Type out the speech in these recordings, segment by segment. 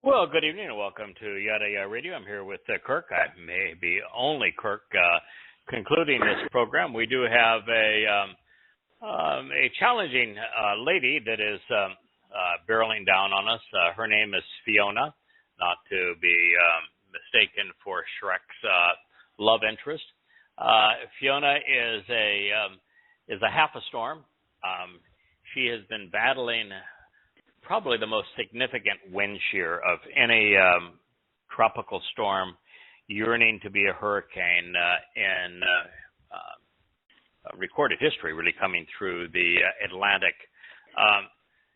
Well, good evening and welcome to Yada Yahowah Radio. I'm here with Kirk. I may be only Kirk concluding this program. We do have a challenging lady that is barreling down on us. Her name is Fiona, not to be mistaken for Shrek's love interest. Fiona is a half a storm. She has been battling probably the most significant wind shear of any tropical storm yearning to be a hurricane in recorded history, really coming through the Atlantic.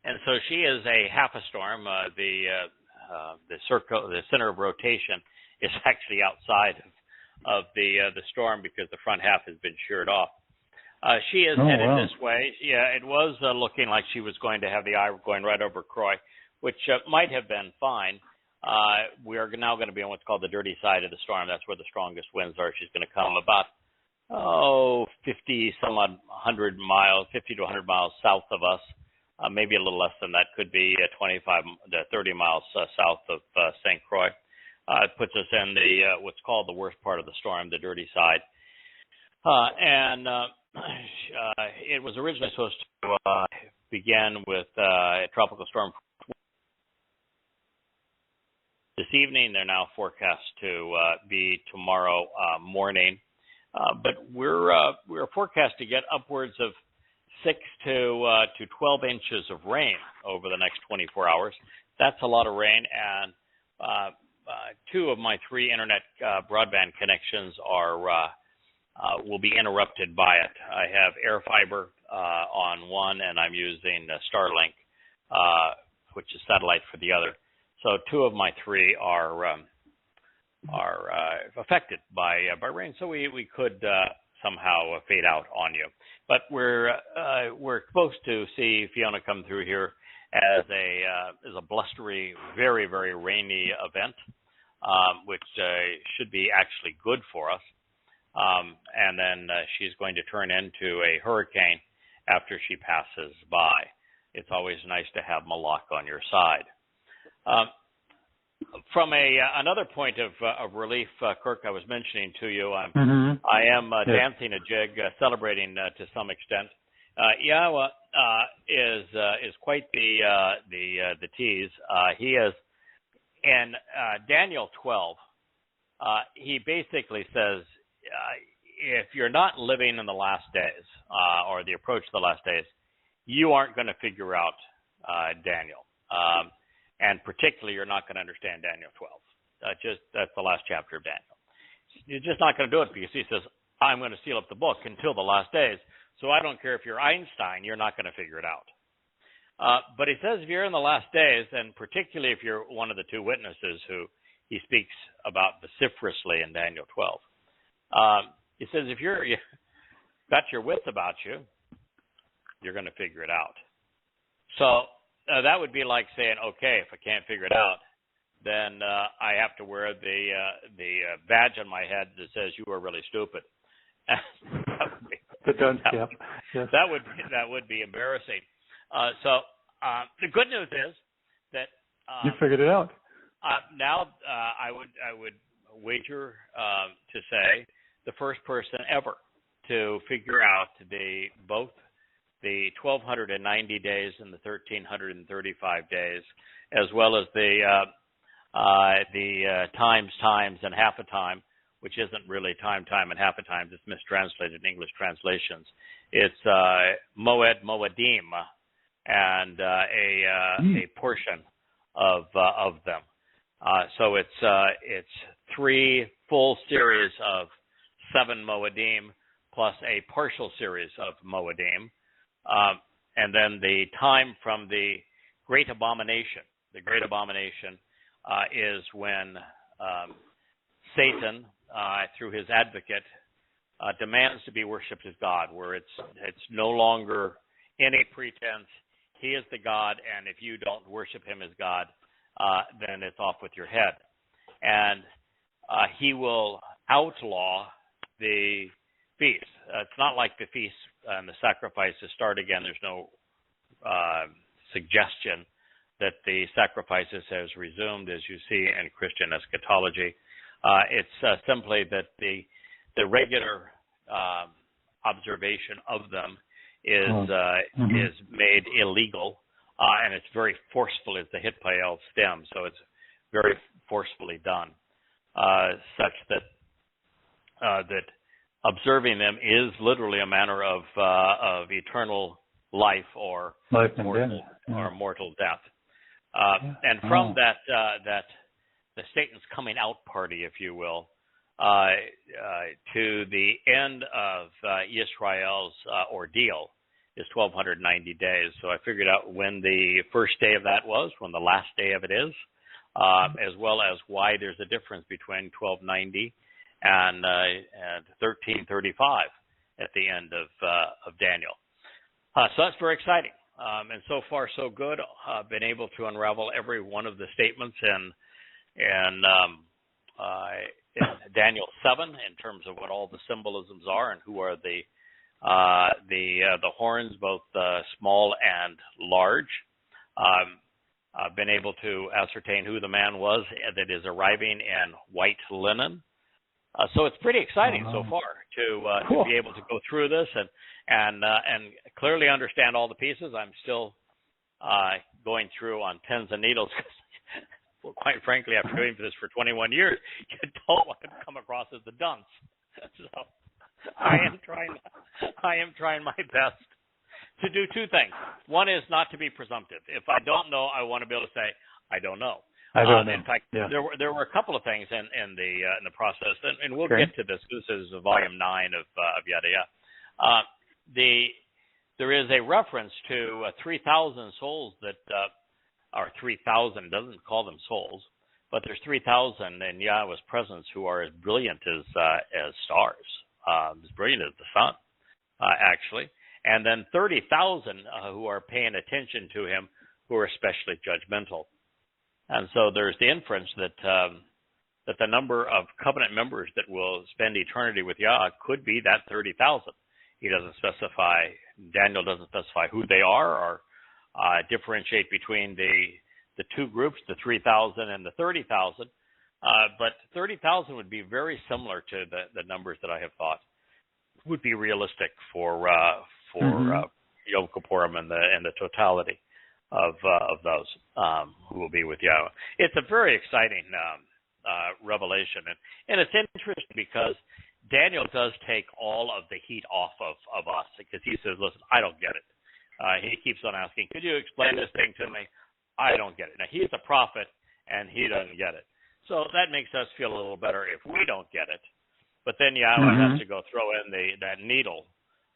And so she is a half a storm. The center of rotation is actually outside of the storm because the front half has been sheared off. She is headed this way. Yeah, it was looking like she was going to have the eye going right over Croy, which might have been fine. We are now going to be on what's called the dirty side of the storm. That's where the strongest winds are. She's going to come about 50 to 100 miles south of us, maybe a little less than that. Could be 25 to 30 miles south of St. Croix. It puts us in the what's called the worst part of the storm, the dirty side. It was originally supposed to begin with a tropical storm this evening. They're now forecast to be tomorrow morning, but we're forecast to get upwards of 6 to 12 inches of rain over the next 24 hours. That's a lot of rain, and 2 of my 3 internet broadband connections will be interrupted by it. I have air fiber on one, and I'm using Starlink, which is satellite, for the other. So 2 of my 3 are affected by rain. So we could somehow fade out on you. But we're supposed to see Fiona come through here as a blustery, very, very rainy event, which should be actually good for us. And then she's going to turn into a hurricane after she passes by. It's always nice to have Malak on your side. From another point of relief, Kirk, I was mentioning to you, I am dancing a jig, celebrating to some extent. Yahowah is quite the tease. He is in Daniel 12. He basically says, if you're not living in the last days or the approach to the last days, you aren't going to figure out Daniel. And particularly, you're not going to understand Daniel 12. That's the last chapter of Daniel. You're just not going to do it because he says, I'm going to seal up the book until the last days. So I don't care if you're Einstein, you're not going to figure it out. But he says if you're in the last days, and particularly if you're one of the 2 witnesses who he speaks about vociferously in Daniel 12, he says if you're got your wits about you, you're going to figure it out. So that would be like saying, okay, if I can't figure it out, then I have to wear the badge on my head that says you are really stupid. That would be embarrassing. So the good news is that you figured it out. Now I would wager to say the first person ever to figure out both the 1,290 days and the 1,335 days, as well as the times and half a time, which isn't really time and half a time. It's mistranslated in English translations. It's moedim, and a portion of them. So it's 3 full series of 7 moedim plus a partial series of moedim. And then the time from the great abomination. The great abomination is when Satan, through his advocate, demands to be worshipped as God, where it's no longer any pretense. He is the God, and if you don't worship him as God, then it's off with your head. And he will outlaw the feast. It's not like the feast and the sacrifices start again. There's no suggestion that the sacrifices has resumed, as you see in Christian eschatology. It's simply that the regular observation of them is made illegal, and it's very forceful as the hitpael stem, so it's very forcefully done, such that that observing them is literally a manner of eternal life or mortal death. And from that the Satan's coming out party, if you will, to the end of Yisrael's ordeal is 1,290 days. So I figured out when the first day of that was, when the last day of it is, as well as why there's a difference between 1,290 and 1335 at the end of Daniel. So that's very exciting. And so far, so good. I've been able to unravel every one of the statements in Daniel 7 in terms of what all the symbolisms are and who are the horns, both small and large. I've been able to ascertain who the man was that is arriving in white linen. So it's pretty exciting so far to be able to go through this and clearly understand all the pieces. I'm still going through on pins and needles. Well, quite frankly, after doing this for 21 years, you don't want to come across as the dunce. So I am trying my best to do two things. One is not to be presumptive. If I don't know, I want to be able to say I don't know. I don't know. In fact, there were a couple of things in the process, and we'll get to this. This is volume 9 of Yada Yahowah. There is a reference to 3,000 souls that are 3,000. Doesn't call them souls, but there's 3,000 in Yahweh's presence who are as brilliant as stars, as brilliant as the sun, actually. And then 30,000 who are paying attention to him, who are especially judgmental. And so there's the inference that the number of covenant members that will spend eternity with Yah could be that 30,000. He doesn't specify, Daniel doesn't specify who they are or differentiate between the two groups, the 3,000 and the 30,000. But 30,000 would be very similar to the numbers that I have thought would be realistic for Yom Kippurim and the totality of those who will be with Yahweh. It's a very exciting revelation, and it's interesting because Daniel does take all of the heat off of us, because he says, listen, I don't get it. He keeps on asking, could you explain this thing to me? I don't get it. Now, he's a prophet, and he doesn't get it. So that makes us feel a little better if we don't get it. But then Yahweh has to go throw in that needle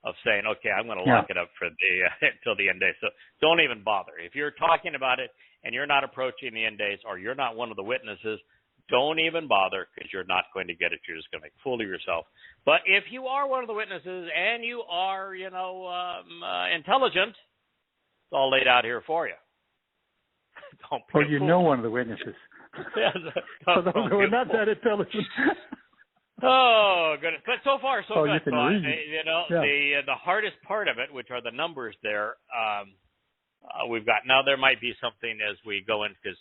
of saying, okay, I'm going to lock it up for until the end days. So don't even bother. If you're talking about it and you're not approaching the end days, or you're not one of the witnesses, don't even bother, because you're not going to get it. You're just going to make a fool of yourself. But if you are one of the witnesses and you are, intelligent, it's all laid out here for you. Don't be a fool. One of the witnesses. Although we're not that intelligent. Oh, goodness. But so far, so good. You can read. The hardest part of it, which are the numbers there, we've got. Now, there might be something as we go in, because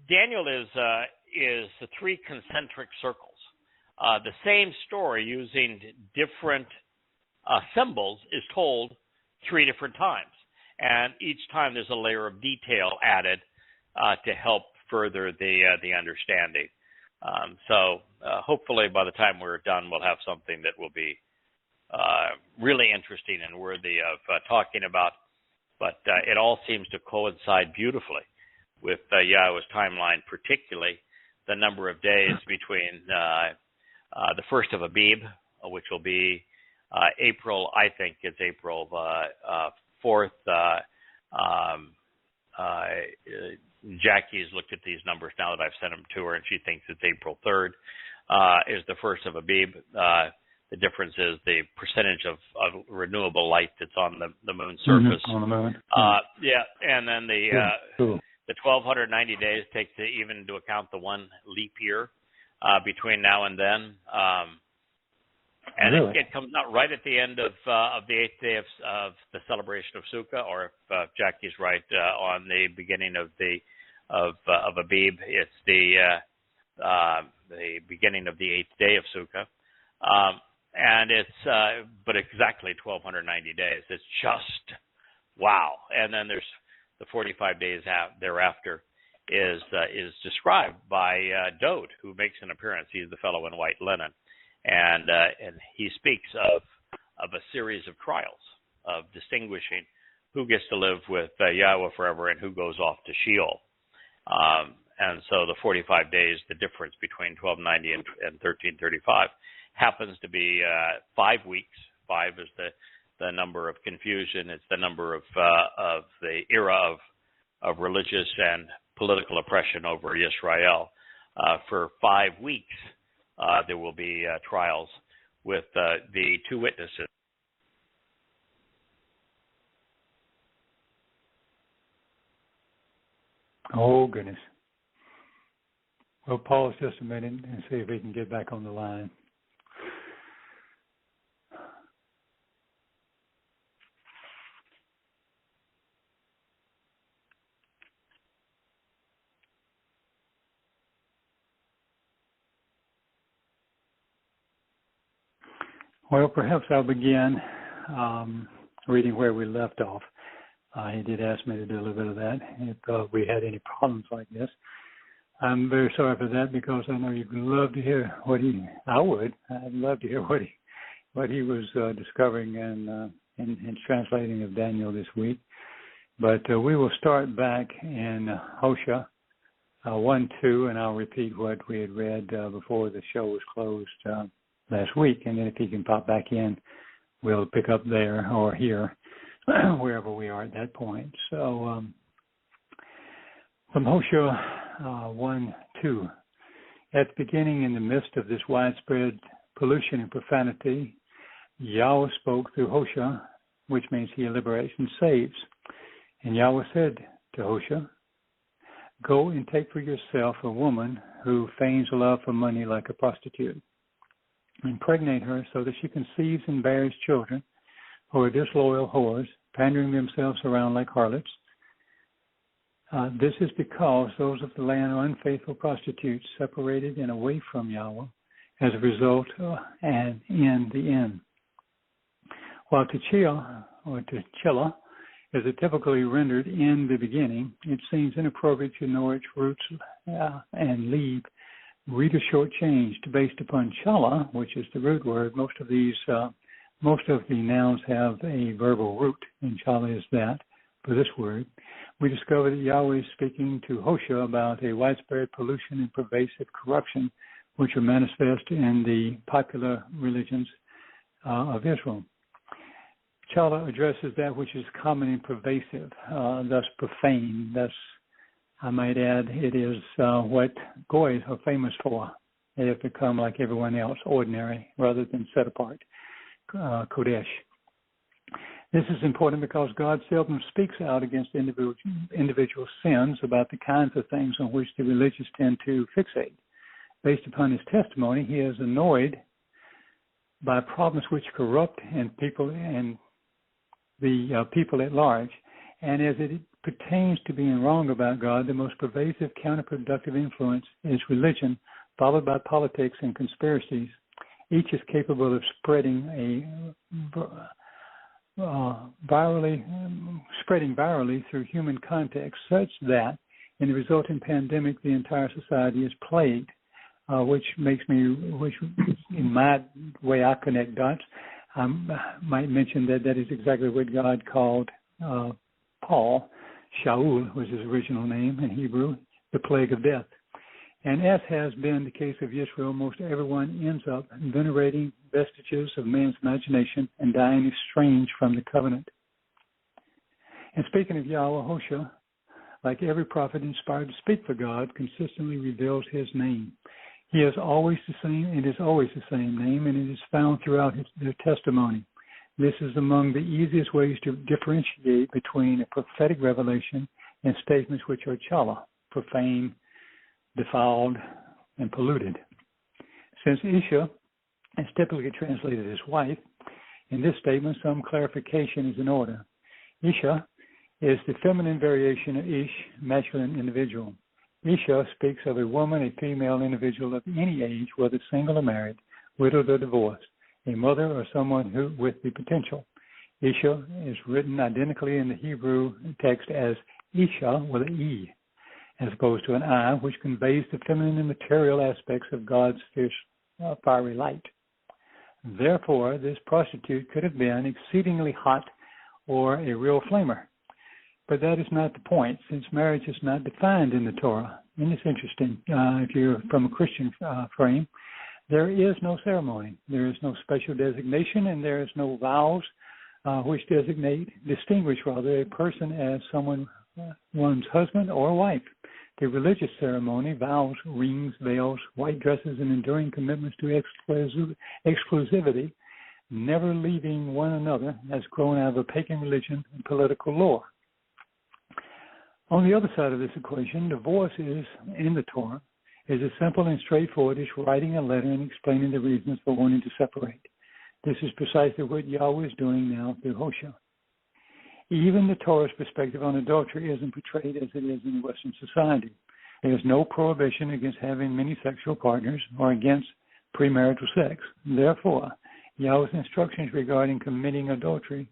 Daniel is the three concentric circles. The same story using different symbols is told 3 different times. And each time there's a layer of detail added to help further the understanding. So hopefully by the time we're done, we'll have something that will be really interesting and worthy of talking about. But it all seems to coincide beautifully with Yahweh's timeline, particularly the number of days between the first of Abib, which will be April, I think it's April 4th. Jackie's looked at these numbers now that I've sent them to her, and she thinks it's April 3rd is the first of Abib. The difference is the percentage of renewable light that's on the moon's surface. On the moon. And then the 1,290 days takes even into account the one leap year between now and then. And really? it comes out right at the end of the 8th day of the celebration of Sukkah, or if Jackie's right, on the beginning of Abib, it's the beginning of the 8th day of Sukkah, and it's but exactly 1,290 days. It's just wow. And then there's the 45 days thereafter is described by Dode, who makes an appearance. He's the fellow in white linen. And he speaks of a series of trials, of distinguishing who gets to live with Yahweh forever and who goes off to Sheol. And so the 45 days, the difference between 1290 and 1335, happens to be 5 weeks. 5 is the number of confusion. It's the number of the era of religious and political oppression over Yisra'el. For 5 weeks, there will be trials with the 2 witnesses. Oh, goodness. We'll pause just a minute and see if we can get back on the line. Well, perhaps I'll begin reading where we left off. He did ask me to do a little bit of that if we had any problems like this. I'm very sorry for that, because I know you'd love to hear I'd love to hear what he was discovering and translating of Daniel this week. But we will start back in Hosha 1:2, and I'll repeat what we had read before the show was closed last week, and then if he can pop back in, we'll pick up there or here, wherever we are at that point. So from Hosha 1:2, at the beginning, in the midst of this widespread pollution and profanity, Yahweh spoke through Hosha, which means he liberates and saves. And Yahweh said to Hosha, "Go and take for yourself a woman who feigns love for money like a prostitute. Impregnate her so that she conceives and bears children who are disloyal whores, pandering themselves around like harlots. This is because those of the land are unfaithful prostitutes, separated and away from Yahweh as a result and in the end. While T'chila is typically rendered in the beginning, it seems inappropriate to ignore its roots and leave reader shortchanged based upon chala, which is the root word. Most of the nouns have a verbal root, and chala is that for this word. We discover that Yahweh is speaking to Hosha about a widespread pollution and pervasive corruption, which are manifest in the popular religions of Israel. Chala addresses that which is common and pervasive, thus profane. Thus, I might add, it is what Goys are famous for. They have become, like everyone else, ordinary rather than set apart, Kodesh. This is important because God seldom speaks out against individual sins about the kinds of things on which the religious tend to fixate. Based upon his testimony, he is annoyed by problems which corrupt the people at large. And as it pertains to being wrong about God, the most pervasive counterproductive influence is religion, followed by politics and conspiracies. Each is capable of spreading virally through human context, such that in the resulting pandemic, the entire society is plagued, which in my way I connect dots, I might mention that is exactly what God called Paul. Shaul was his original name in Hebrew, the plague of death. And as has been the case of Yisrael, most everyone ends up venerating vestiges of man's imagination and dying estranged from the covenant. And speaking of Yahweh, Hosha, like every prophet inspired to speak for God, consistently reveals his name. He is always the same. It is always the same name, and it is found throughout their testimony. This is among the easiest ways to differentiate between a prophetic revelation and statements which are chala, profane, defiled, and polluted. Since Isha is typically translated as wife. In this statement, some clarification is in order. Isha is the feminine variation of ish, masculine individual. Isha speaks of a woman, a female individual of any age, whether single or married, widowed or divorced, a mother or someone who with the potential. Isha is written identically in the Hebrew text as Isha with an E, as opposed to an I, which conveys the feminine and material aspects of God's fierce, fiery light. Therefore, this prostitute could have been exceedingly hot or a real flamer. But that is not the point, since marriage is not defined in the Torah. And it's interesting, if you're from a Christian frame, there is no ceremony. There is no special designation, and there is no vows which distinguish a person as one's husband or wife. The religious ceremony, vows, rings, veils, white dresses, and enduring commitments to exclusivity, never leaving one another, has grown out of a pagan religion and political lore. On the other side of this equation, divorce is, in the Torah, is as simple and straightforward as writing a letter and explaining the reasons for wanting to separate. This is precisely what Yahweh is doing now through Hosha. Even the Torah's perspective on adultery isn't portrayed as it is in Western society. There is no prohibition against having many sexual partners or against premarital sex. Therefore, Yahweh's instructions regarding committing adultery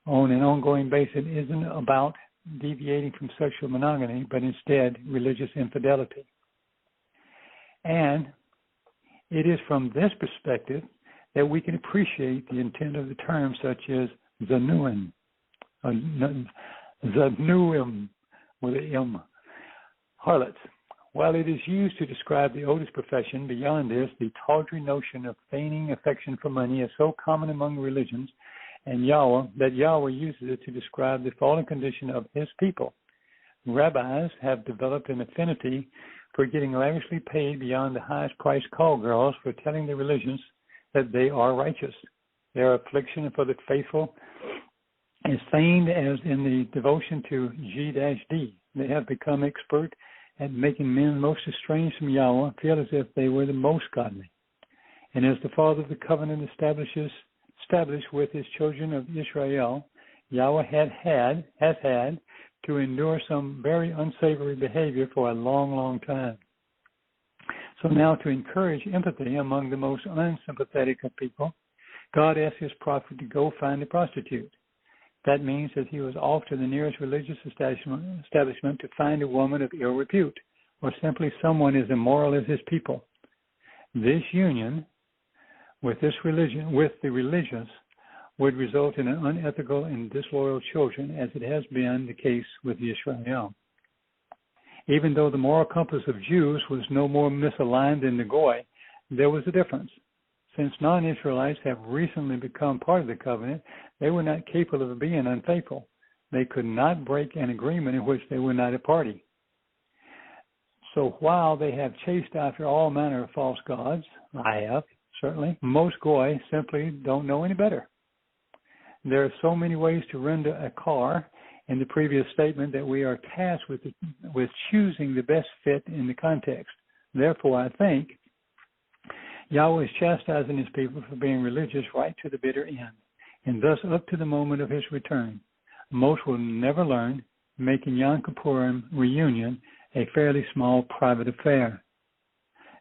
on an ongoing basis isn't about deviating from sexual monogamy, but instead religious infidelity. And it is from this perspective that we can appreciate the intent of the term such as zanuim, with an M, harlots. While it is used to describe the oldest profession, beyond this, the tawdry notion of feigning affection for money is so common among religions, and Yahweh uses it to describe the fallen condition of his people. Rabbis have developed an affinity for getting lavishly paid beyond the highest priced call girls for telling the religions that they are righteous. Their affliction for the faithful is feigned as in the devotion to G-D. They have become expert at making men most estranged from Yahweh feel as if they were the most godly. And as the Father of the covenant established with his children of Yisra'el, Yahweh has had to endure some very unsavory behavior for a long, long time. So now, to encourage empathy among the most unsympathetic of people, God asked his prophet to go find a prostitute. That means that he was off to the nearest religious establishment to find a woman of ill repute, or simply someone as immoral as his people. This union with the religious would result in an unethical and disloyal children, as it has been the case with Yisra'el. Even though the moral compass of Jews was no more misaligned than the Goy, there was a difference. Since non-Israelites have recently become part of the covenant, they were not capable of being unfaithful. They could not break an agreement in which they were not a party. So while they have chased after all manner of false gods, I have, certainly, most Goy simply don't know any better. There are so many ways to render a car in the previous statement that we are tasked with choosing the best fit in the context. Therefore, I think Yahweh is chastising his people for being religious right to the bitter end, and thus up to the moment of his return. Most will never learn, making Yom Kippurim reunion a fairly small private affair.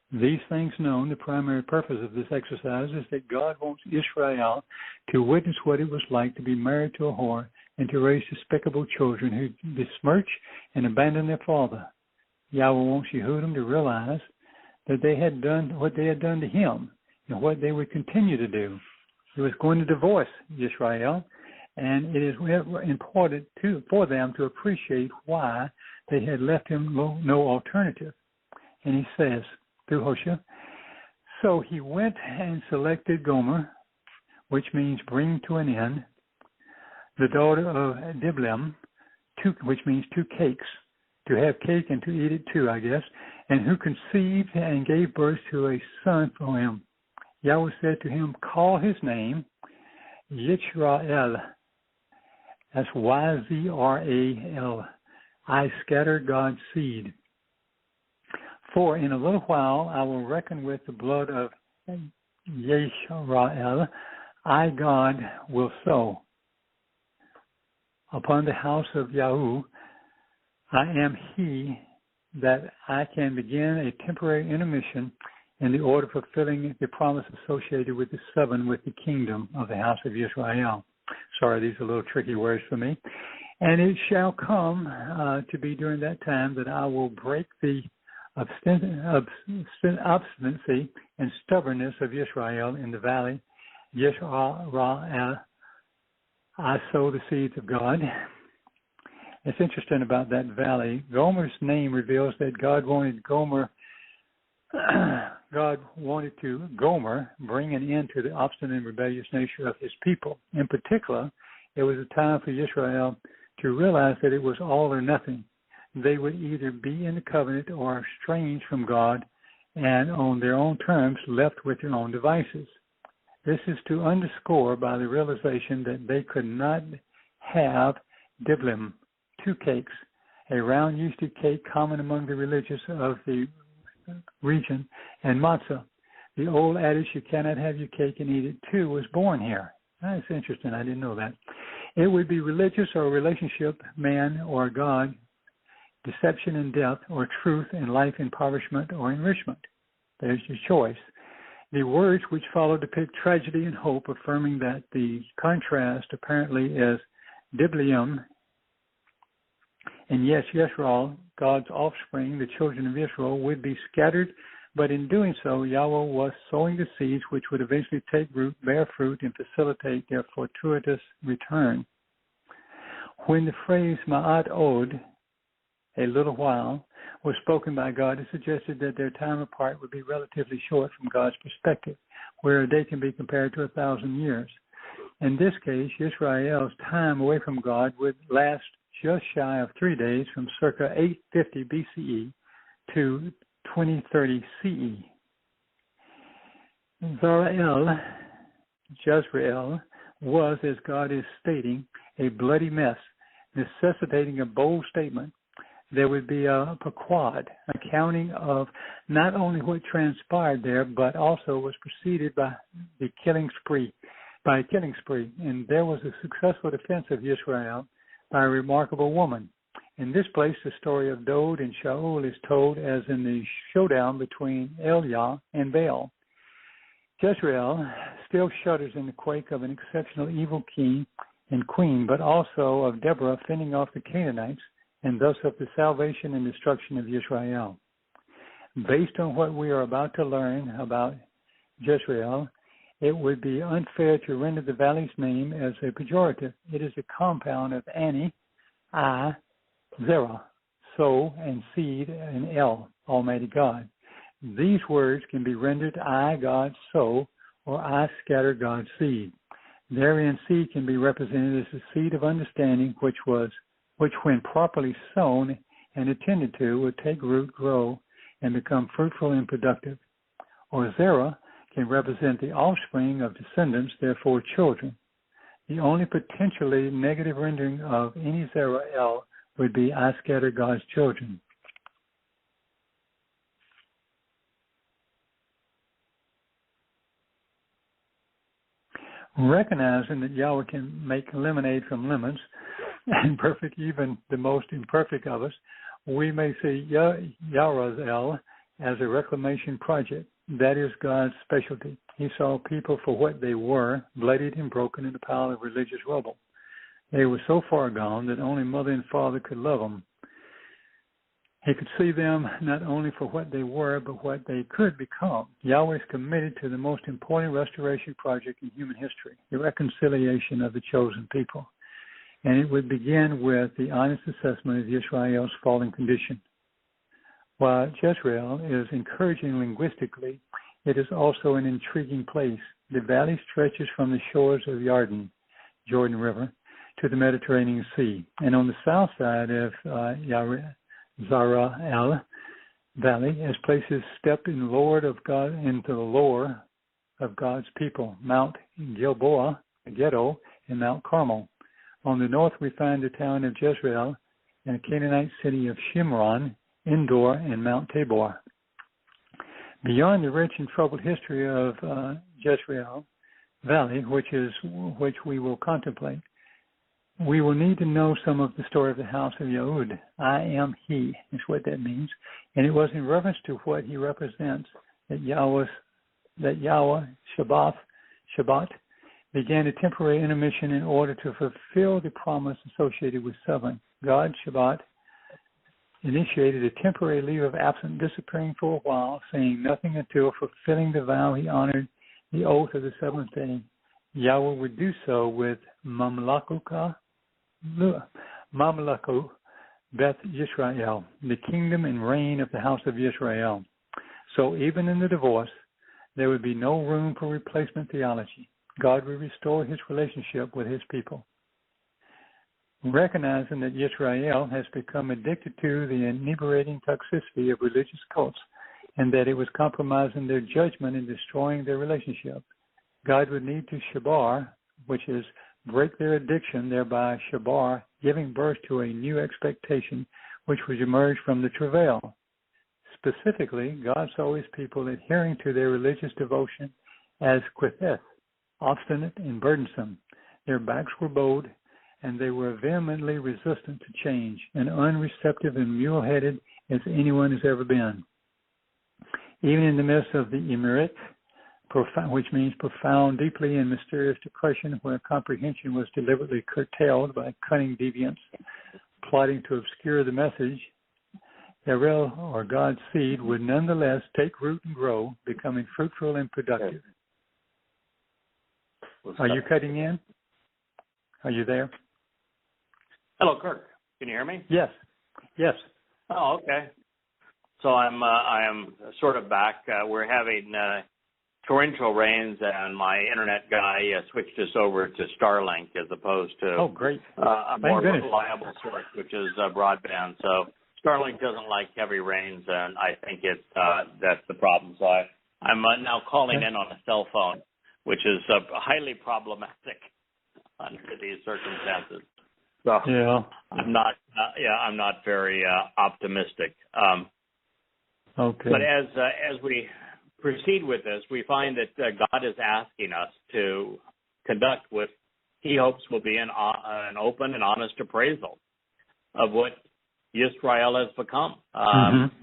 These things known, the primary purpose of this exercise is that God wants Israel to witness what it was like to be married to a whore and to raise despicable children who besmirch and abandon their father. Yahweh wants Yehudim to realize that they had done what they had done to him and what they would continue to do. He was going to divorce Yisrael, and it is important for them to appreciate why they had left him no alternative. And he says, through Hosha, so he went and selected Gomer, which means bring to an end, the daughter of Diblim, which means 2 cakes, to have cake and to eat it too, I guess, and who conceived and gave birth to a son for him. Yahweh said to him, call his name Yisra'el. That's Yzral. I scatter God's seed. For in a little while I will reckon with the blood of Yisra'el, I, God, will sow. Upon the house of Yahuwah, I am he that I can begin a temporary intermission in the order of fulfilling the promise associated with the 7 with the kingdom of the house of Yisrael. Sorry, these are a little tricky words for me. And it shall come to be during that time that I will break the obstinacy and stubbornness of Israel in the valley. Yisra'el, I sow the seeds of God. It's interesting about that valley. Gomer's name reveals that God wanted to Gomer bring an end to the obstinate and rebellious nature of his people. In particular, it was a time for Israel to realize that it was all or nothing. They would either be in the covenant or estranged from God and on their own terms left with their own devices. This is to underscore by the realization that they could not have diblim, 2 cakes, a round yeasty cake common among the religious of the region, and matzah. The old adage, you cannot have your cake and eat it too, was born here. That's interesting. I didn't know that. It would be religious or relationship, man or God, deception and death, or truth and life, impoverishment or enrichment. There's your choice. The words which follow depict tragedy and hope, affirming that the contrast apparently is diblium, and yes, Yisrael, God's offspring, the children of Israel, would be scattered, but in doing so, Yahweh was sowing the seeds which would eventually take root, bear fruit, and facilitate their fortuitous return. When the phrase ma'at od, a little while, was spoken by God, it suggested that their time apart would be relatively short from God's perspective, where a day can be compared to 1,000 years. In this case, Yisrael's time away from God would last just shy of 3 days, from circa 850 BCE to 2030 CE. Jezreel was, as God is stating, a bloody mess, necessitating a bold statement. There would be a pequod, accounting of not only what transpired there, but also was preceded by a killing spree. And there was a successful defense of Yisrael by a remarkable woman. In this place, the story of Dod and Shaul is told as in the showdown between Eliah and Baal. Jezreel still shudders in the quake of an exceptional evil king and queen, but also of Deborah fending off the Canaanites, and thus of the salvation and destruction of Yisrael. Based on what we are about to learn about Jezreel, it would be unfair to render the valley's name as a pejorative. It is a compound of Ani, I, Zerah, sow, and seed, and El, Almighty God. These words can be rendered I, God, sow, or I scatter God's seed. Therein, seed can be represented as the seed of understanding, which when properly sown and attended to, would take root, grow, and become fruitful and productive. Or Zerah can represent the offspring of descendants, therefore children. The only potentially negative rendering of any Zerah El would be I scatter God's children. Recognizing that Yahweh can make lemonade from lemons, and perfect even the most imperfect of us, we may see Yahweh as a reclamation project. That is God's specialty. He saw people for what they were, bloodied and broken in the pile of religious rubble. They were so far gone that only mother and father could love them. He could see them not only for what they were, but what they could become. Yahweh is committed to the most important restoration project in human history, the reconciliation of the chosen people. And it would begin with the honest assessment of Israel's fallen condition. While Jezreel is encouraging linguistically, it is also an intriguing place. The valley stretches from the shores of Jordan River, to the Mediterranean Sea. And on the south side of Yisra'el Valley, as places step into the lower of God's people, Mount Gilboa, Ghetto, and Mount Carmel. On the north, we find the town of Jezreel and the Canaanite city of Shimron, Endor, and Mount Tabor. Beyond the rich and troubled history of Jezreel Valley, which we will contemplate, we will need to know some of the story of the house of Yahud. I am He is what that means, and it was in reference to what He represents that Yahweh Shabat began a temporary intermission in order to fulfill the promise associated with 7. God, Shabat, initiated a temporary leave of absence, disappearing for a while, saying nothing until fulfilling the vow He honored the oath of the 7th day. Yahweh would do so with Mamlaku Beth Yisra'el, the kingdom and reign of the house of Yisrael. So even in the divorce, there would be no room for replacement theology. God will restore His relationship with His people. Recognizing that Yisrael has become addicted to the inebriating toxicity of religious cults and that it was compromising their judgment and destroying their relationship, God would need to shabar, which is break their addiction, thereby shabar, giving birth to a new expectation which would emerge from the travail. Specifically, God saw His people adhering to their religious devotion as quitheth, obstinate and burdensome. Their backs were bowed, and they were vehemently resistant to change, and unreceptive and mule-headed as anyone has ever been. Even in the midst of the Emirit, which means profound, deeply and mysterious depression, where comprehension was deliberately curtailed by cunning deviants plotting to obscure the message, Yisrael, or God's seed, would nonetheless take root and grow, becoming fruitful and productive. Are you cutting in? Are you there? Hello, Kirk. Can you hear me? Yes. Yes. Oh, okay. So I am sort of back. We're having torrential rains, and my internet guy switched us over to Starlink as opposed to a more reliable source, which is broadband. So Starlink doesn't like heavy rains, and I think that's the problem. So I'm now calling in on a cell phone, which is highly problematic under these circumstances. So yeah, I'm not very optimistic. Okay. But as we proceed with this, we find that God is asking us to conduct what He hopes will be an open and honest appraisal of what Yisrael has become,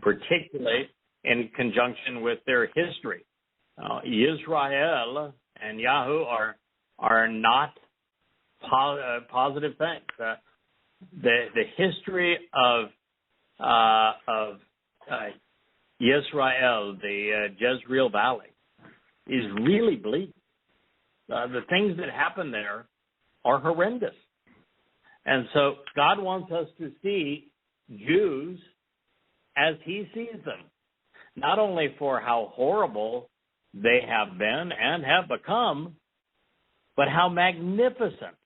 particularly in conjunction with their history. Yisrael and Yahu are not positive things. The history of Yisrael, the Jezreel Valley, is really bleak. The things that happen there are horrendous. And so God wants us to see Jews as He sees them, not only for how horrible they have been and have become, but how magnificent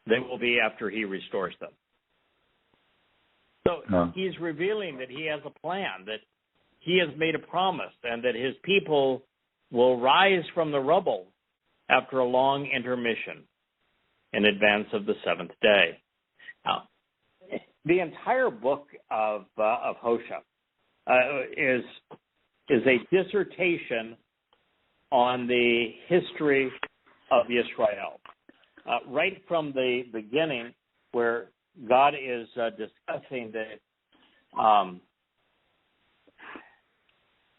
they will be after He restores them. So He's revealing that He has a plan, that He has made a promise, and that His people will rise from the rubble after a long intermission in advance of the 7th day. Now, the entire book of Hosha is a dissertation on the history of Yisrael, right from the beginning, where God is discussing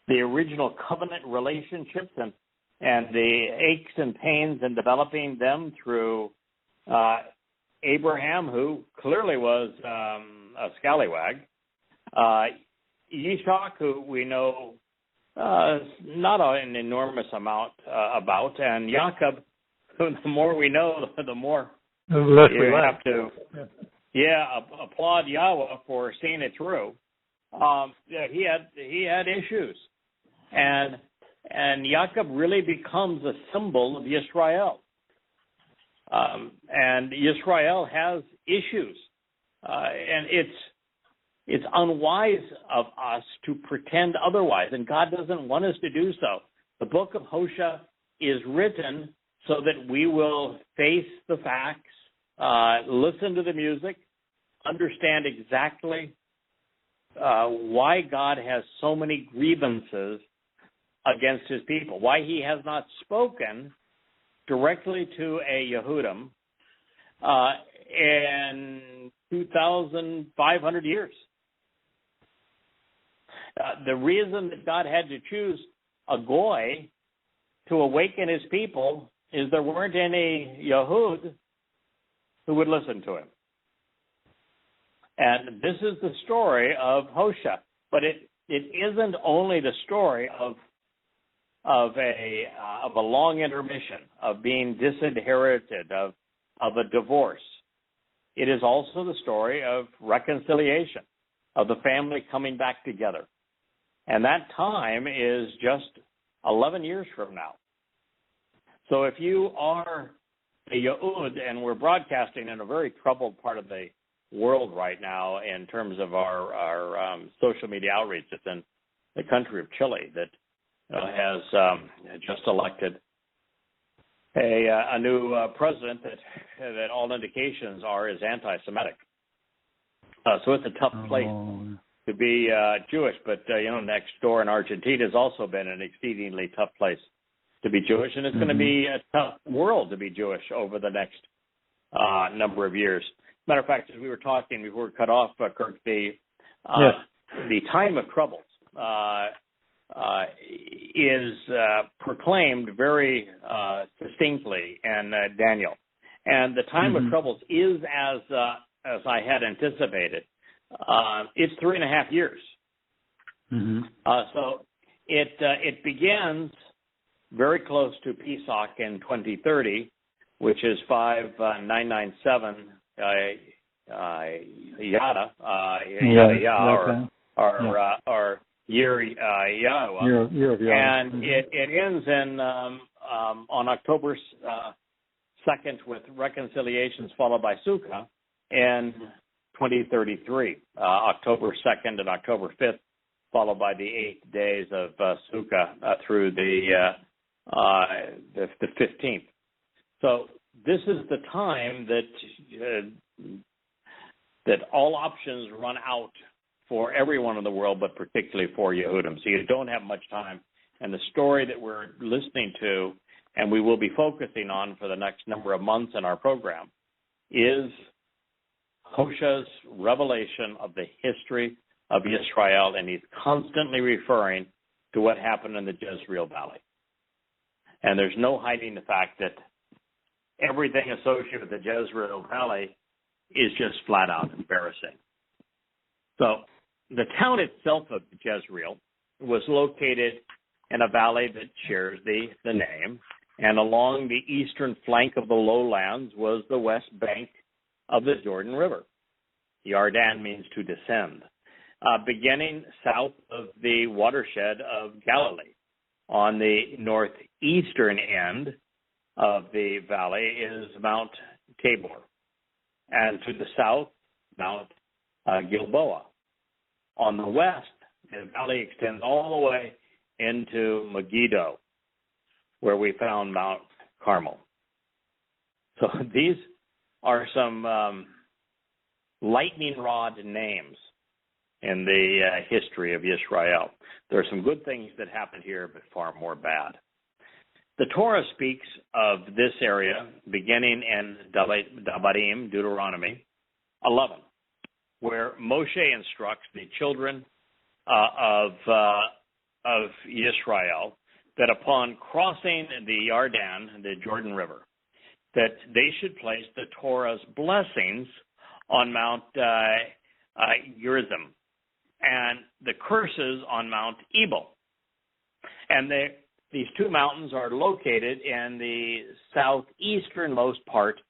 the original covenant relationships and the aches and pains in developing them through Abraham, who clearly was a scallywag, Yitzhak, who we know not an enormous amount about, and Jacob, who the more we know, the more you have to applaud Yahweh for seeing it through. He had issues, and Jacob really becomes a symbol of Yisrael. And Yisrael has issues, and it's unwise of us to pretend otherwise, and God doesn't want us to do so. The book of Hosha is written so that we will face the facts, listen to the music, understand exactly why God has so many grievances against his people, why he has not spoken directly to a Yehudim in 2,500 years. The reason that God had to choose a goy to awaken his people is there weren't any Yehud who would listen to him. And this is the story of Hosha, but it isn't only the story of a long intermission, of being disinherited, of a divorce. It is also the story of reconciliation, of the family coming back together. And that time is just 11 years from now. So if you are a Yehud, and we're broadcasting in a very troubled part of the world right now in terms of our social media outreach. It's in the country of Chile that has just elected a new president that all indications are is anti-Semitic. So it's a tough place to be Jewish, but next door in Argentina has also been an exceedingly tough place to be Jewish, and it's going to be a tough world to be Jewish over the next number of years. Matter of fact, as we were talking before we cut off, Kirk, the time of troubles is proclaimed very distinctly in Daniel, and the time of troubles is as I had anticipated. It's 3.5 years. So it begins very close to Pesach in 2030, which is 5997. Yada Yahowah, or Yada Yahowah, year of Yahweh. And it ends in on October 2nd with reconciliations followed by Sukkah in 2033. October 2nd and October 5th, followed by the 8 days of Sukkah through the 15th. So this is the time that all options run out for everyone in the world, but particularly for Yehudim. So you don't have much time. And the story that we're listening to, and we will be focusing on for the next number of months in our program, is Hosha's revelation of the history of Yisra'el, and he's constantly referring to what happened in the Jezreel Valley. And there's no hiding the fact that everything associated with the Jezreel Valley is just flat out embarrassing. So the town itself of Jezreel was located in a valley that shares the name, and along the eastern flank of the lowlands was the west bank of the Jordan River. Yarden means to descend, beginning south of the watershed of Galilee. On the northeastern end of the valley is Mount Tabor, and to the south, Mount Gilboa. On the west, the valley extends all the way into Megiddo, where we found Mount Carmel. So these are some lightning rod names in the history of Yisrael. There are some good things that happened here, but far more bad. The Torah speaks of this area beginning in Dabarim, Deuteronomy 11, where Moshe instructs the children of Yisrael that upon crossing the Yarden, the Jordan River, that they should place the Torah's blessings on Mount Gerizim and the curses on Mount Ebal. And these two mountains are located in the southeasternmost part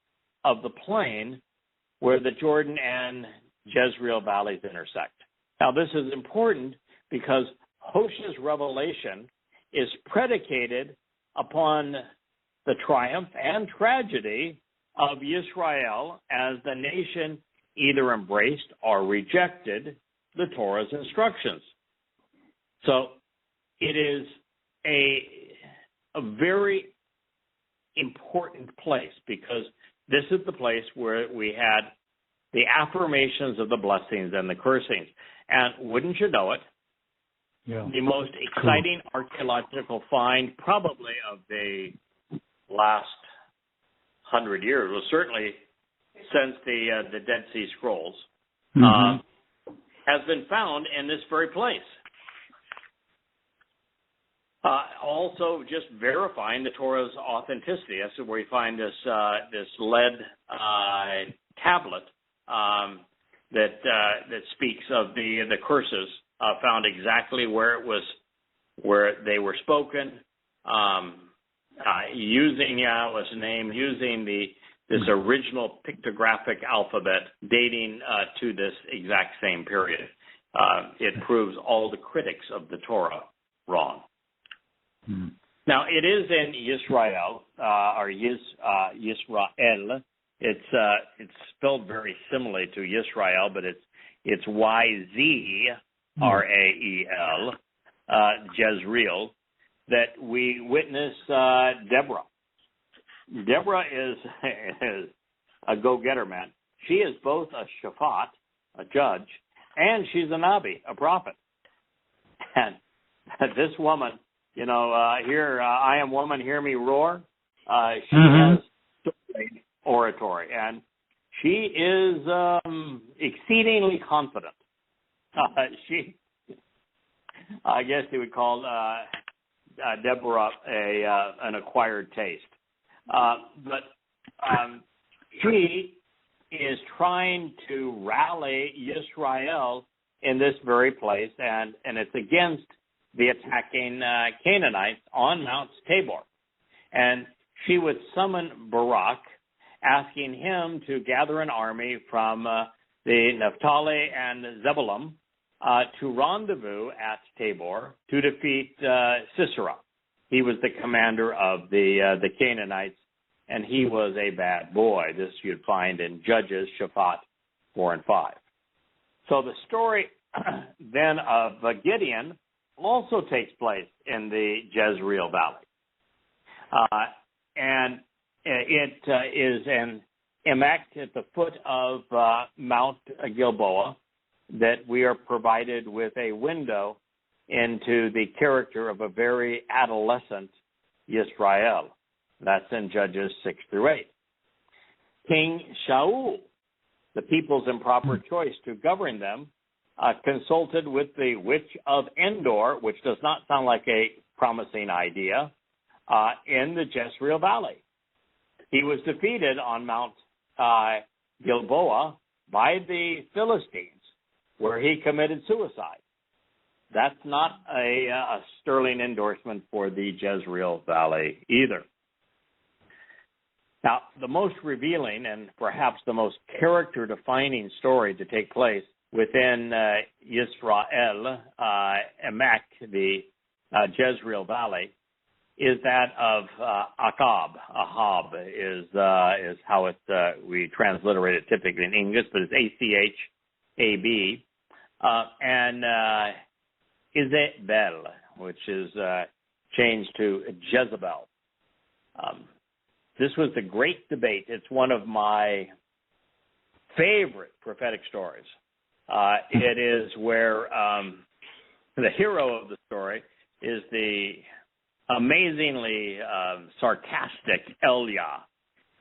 of the plain where the Jordan and Jezreel valleys intersect. Now, this is important because Hosha's revelation is predicated upon the triumph and tragedy of Yisrael as the nation either embraced or rejected the Torah's instructions. So it is a very important place because this is the place where we had the affirmations of the blessings and the cursings. And wouldn't you know it, the most exciting archaeological find probably of the last 100 years, well, certainly since the Dead Sea Scrolls, has been found in this very place. Also, just verifying the Torah's authenticity. That's where we find this lead tablet that speaks of the curses found exactly where they were spoken, using Yahweh's name, using this original pictographic alphabet dating to this exact same period. It proves all the critics of the Torah wrong. Now, it is in Yisra'el, or Yisra'el. It's spelled very similarly to Yisrael, but it's Yzrael, Jezreel, that we witness Deborah. Deborah is a go-getter, man. She is both a shafat, a judge, and she's a nabi, a prophet. And this woman, here, I am woman, hear me roar. She has oratory, and she is exceedingly confident. I guess you would call Deborah an acquired taste. But she is trying to rally Yisra'el in this very place, and it's against the attacking Canaanites on Mount Tabor. And she would summon Barak, asking him to gather an army from the Naphtali and Zebulun to rendezvous at Tabor to defeat Sisera. He was the commander of the Canaanites, and he was a bad boy. This you'd find in Judges, Shaphat 4 and 5. So the story then of Gideon also takes place in the Jezreel Valley. And it is an enact at the foot of Mount Gilboa that we are provided with a window into the character of a very adolescent Yisrael. That's in Judges 6 through 8. King Shaul, the people's improper choice to govern them, consulted with the witch of Endor, which does not sound like a promising idea, in the Jezreel Valley. He was defeated on Mount Gilboa by the Philistines, where he committed suicide. That's not a sterling endorsement for the Jezreel Valley either. Now, the most revealing and perhaps the most character-defining story to take place within Yisra'el, Emek, the Jezreel Valley, is that of Achab. Ahab is how we transliterate it typically in English, but it's Achab, and Isabel, which is changed to Jezebel. This was the great debate. It's one of my favorite prophetic stories. It is where the hero of the story is the amazingly sarcastic Elia,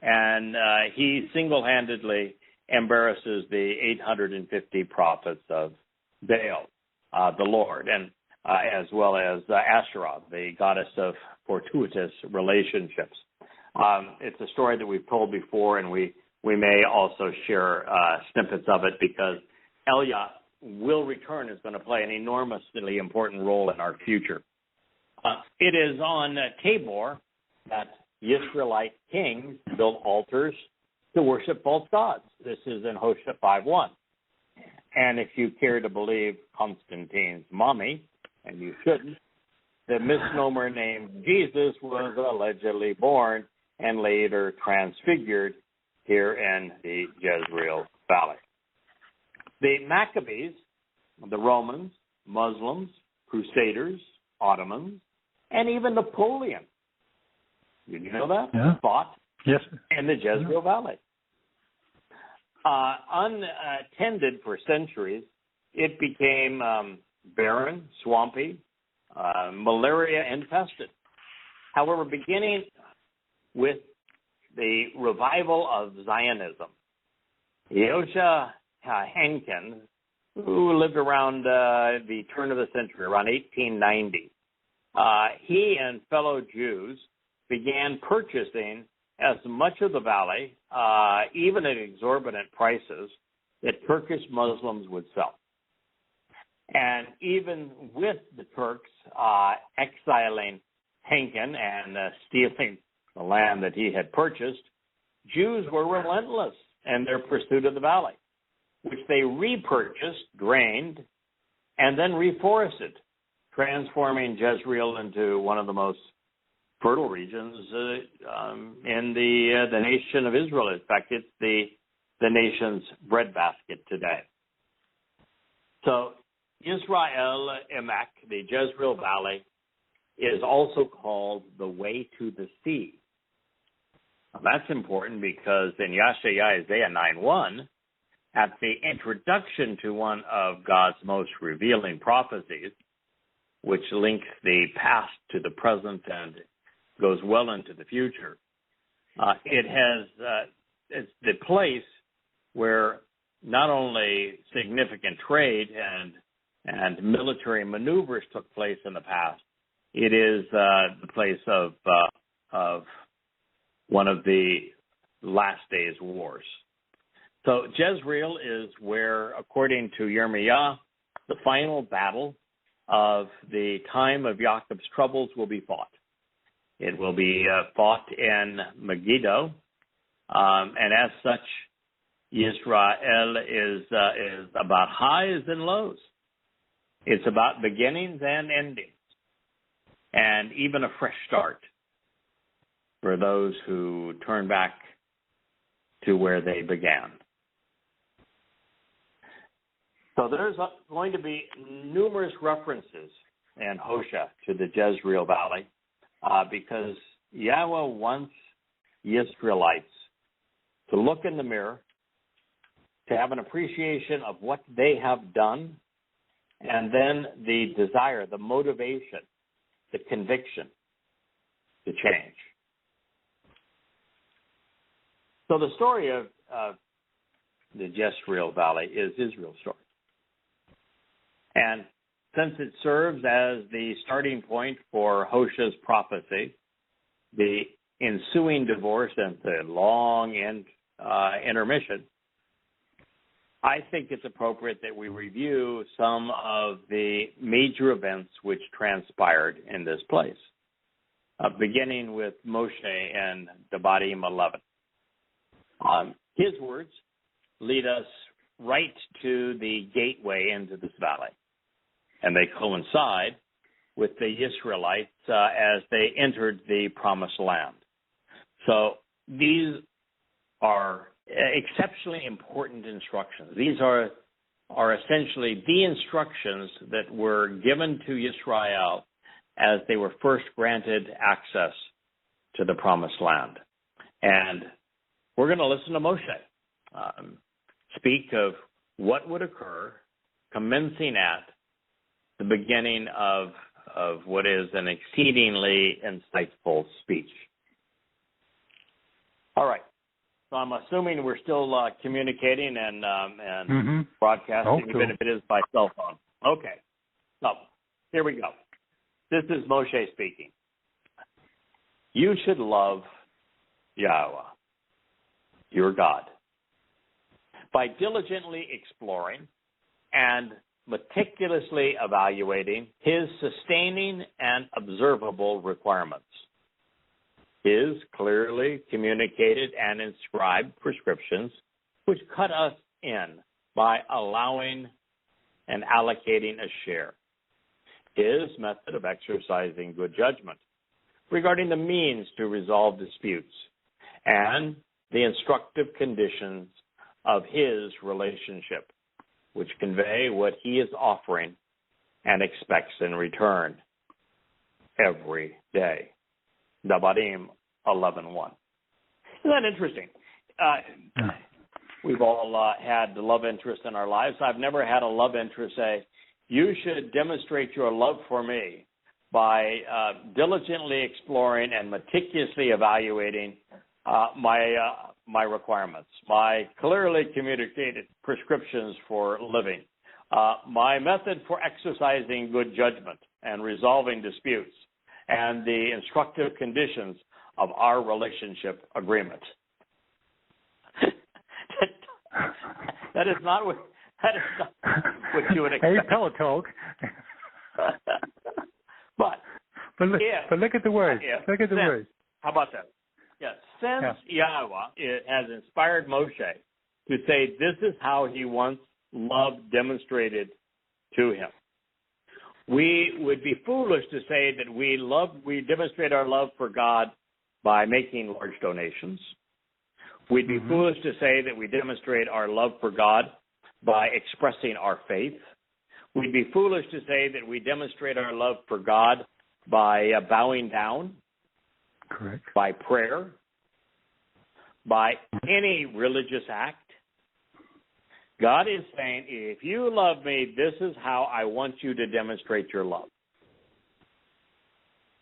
and he single-handedly embarrasses the 850 prophets of Baal, the Lord, and as well as Asherah, the goddess of fortuitous relationships. It's a story that we've told before, and we may also share snippets of it because Elia will return, is going to play an enormously important role in our future. It is on Tabor that Israelite kings built altars to worship false gods. This is in Hosha 5:1. And if you care to believe Constantine's mommy, and you shouldn't, the misnomer named Jesus was allegedly born and later transfigured here in the Jezreel Valley. The Maccabees, the Romans, Muslims, Crusaders, Ottomans, and even Napoleon, did you know that? Yeah. Fought Yes. in the Jezreel Valley. Untended for centuries, it became barren, swampy, malaria infested. However, beginning with the revival of Zionism, Hosha Henkin, who lived around the turn of the century, around 1890, he and fellow Jews began purchasing as much of the valley, even at exorbitant prices, that Turkish Muslims would sell. And even with the Turks exiling Henkin and stealing the land that he had purchased, Jews were relentless in their pursuit of the valley, which they repurchased, drained, and then reforested, transforming Jezreel into one of the most fertile regions in the nation of Israel. In fact, it's the nation's breadbasket today. So Yisra'el Emek, the Jezreel Valley, is also called the way to the sea. Now, that's important because in Isaiah 9:1, at the introduction to one of God's most revealing prophecies, which links the past to the present and goes well into the future, it's the place where not only significant trade and military maneuvers took place in the past, it is the place of one of the last days wars. So Jezreel is where, according to Yirmiyah, the final battle of the time of Jacob's troubles will be fought. It will be fought in Megiddo, and as such, Yisra'el is about highs and lows. It's about beginnings and endings, and even a fresh start for those who turn back to where they began. So there's going to be numerous references in Hosha to the Jezreel Valley because Yahweh wants Israelites to look in the mirror, to have an appreciation of what they have done, and then the desire, the motivation, the conviction to change. So the story of the Jezreel Valley is Israel's story. And since it serves as the starting point for Hosha's prophecy, the ensuing divorce and the long intermission, I think it's appropriate that we review some of the major events which transpired in this place, beginning with Moshe and Devarim 11. His words lead us right to the gateway into this valley, and they coincide with the Israelites as they entered the Promised Land. So these are exceptionally important instructions. These are essentially the instructions that were given to Yisra'el as they were first granted access to the Promised Land. And we're going to listen to Moshe speak of what would occur commencing at the beginning of what is an exceedingly insightful speech. All right. So I'm assuming we're still communicating and broadcasting, even if it is by cell phone. Okay. So here we go. This is Moshe speaking. You should love Yahowah, your God, by diligently exploring and meticulously evaluating his sustaining and observable requirements, his clearly communicated and inscribed prescriptions, which cut us in by allowing and allocating a share, his method of exercising good judgment regarding the means to resolve disputes, and the instructive conditions of his relationship, which convey what he is offering and expects in return every day. Devarim 11:1. Isn't that interesting? We've all had love interest in our lives. I've never had a love interest say, you should demonstrate your love for me by diligently exploring and meticulously evaluating my requirements, my clearly communicated prescriptions for living, my method for exercising good judgment and resolving disputes, and the instructive conditions of our relationship agreement. That is not what you would expect. Hey, pillow talk. But look at the words. Look at the words. How about that? Yes. Since Yahowah has inspired Moshe to say this is how he wants love demonstrated to him, we would be foolish to say that we demonstrate our love for God by making large donations. We'd be foolish to say that we demonstrate our love for God by expressing our faith. We'd be foolish to say that we demonstrate our love for God by bowing down, correct, by prayer, by any religious act. God is saying, if you love me, this is how I want you to demonstrate your love.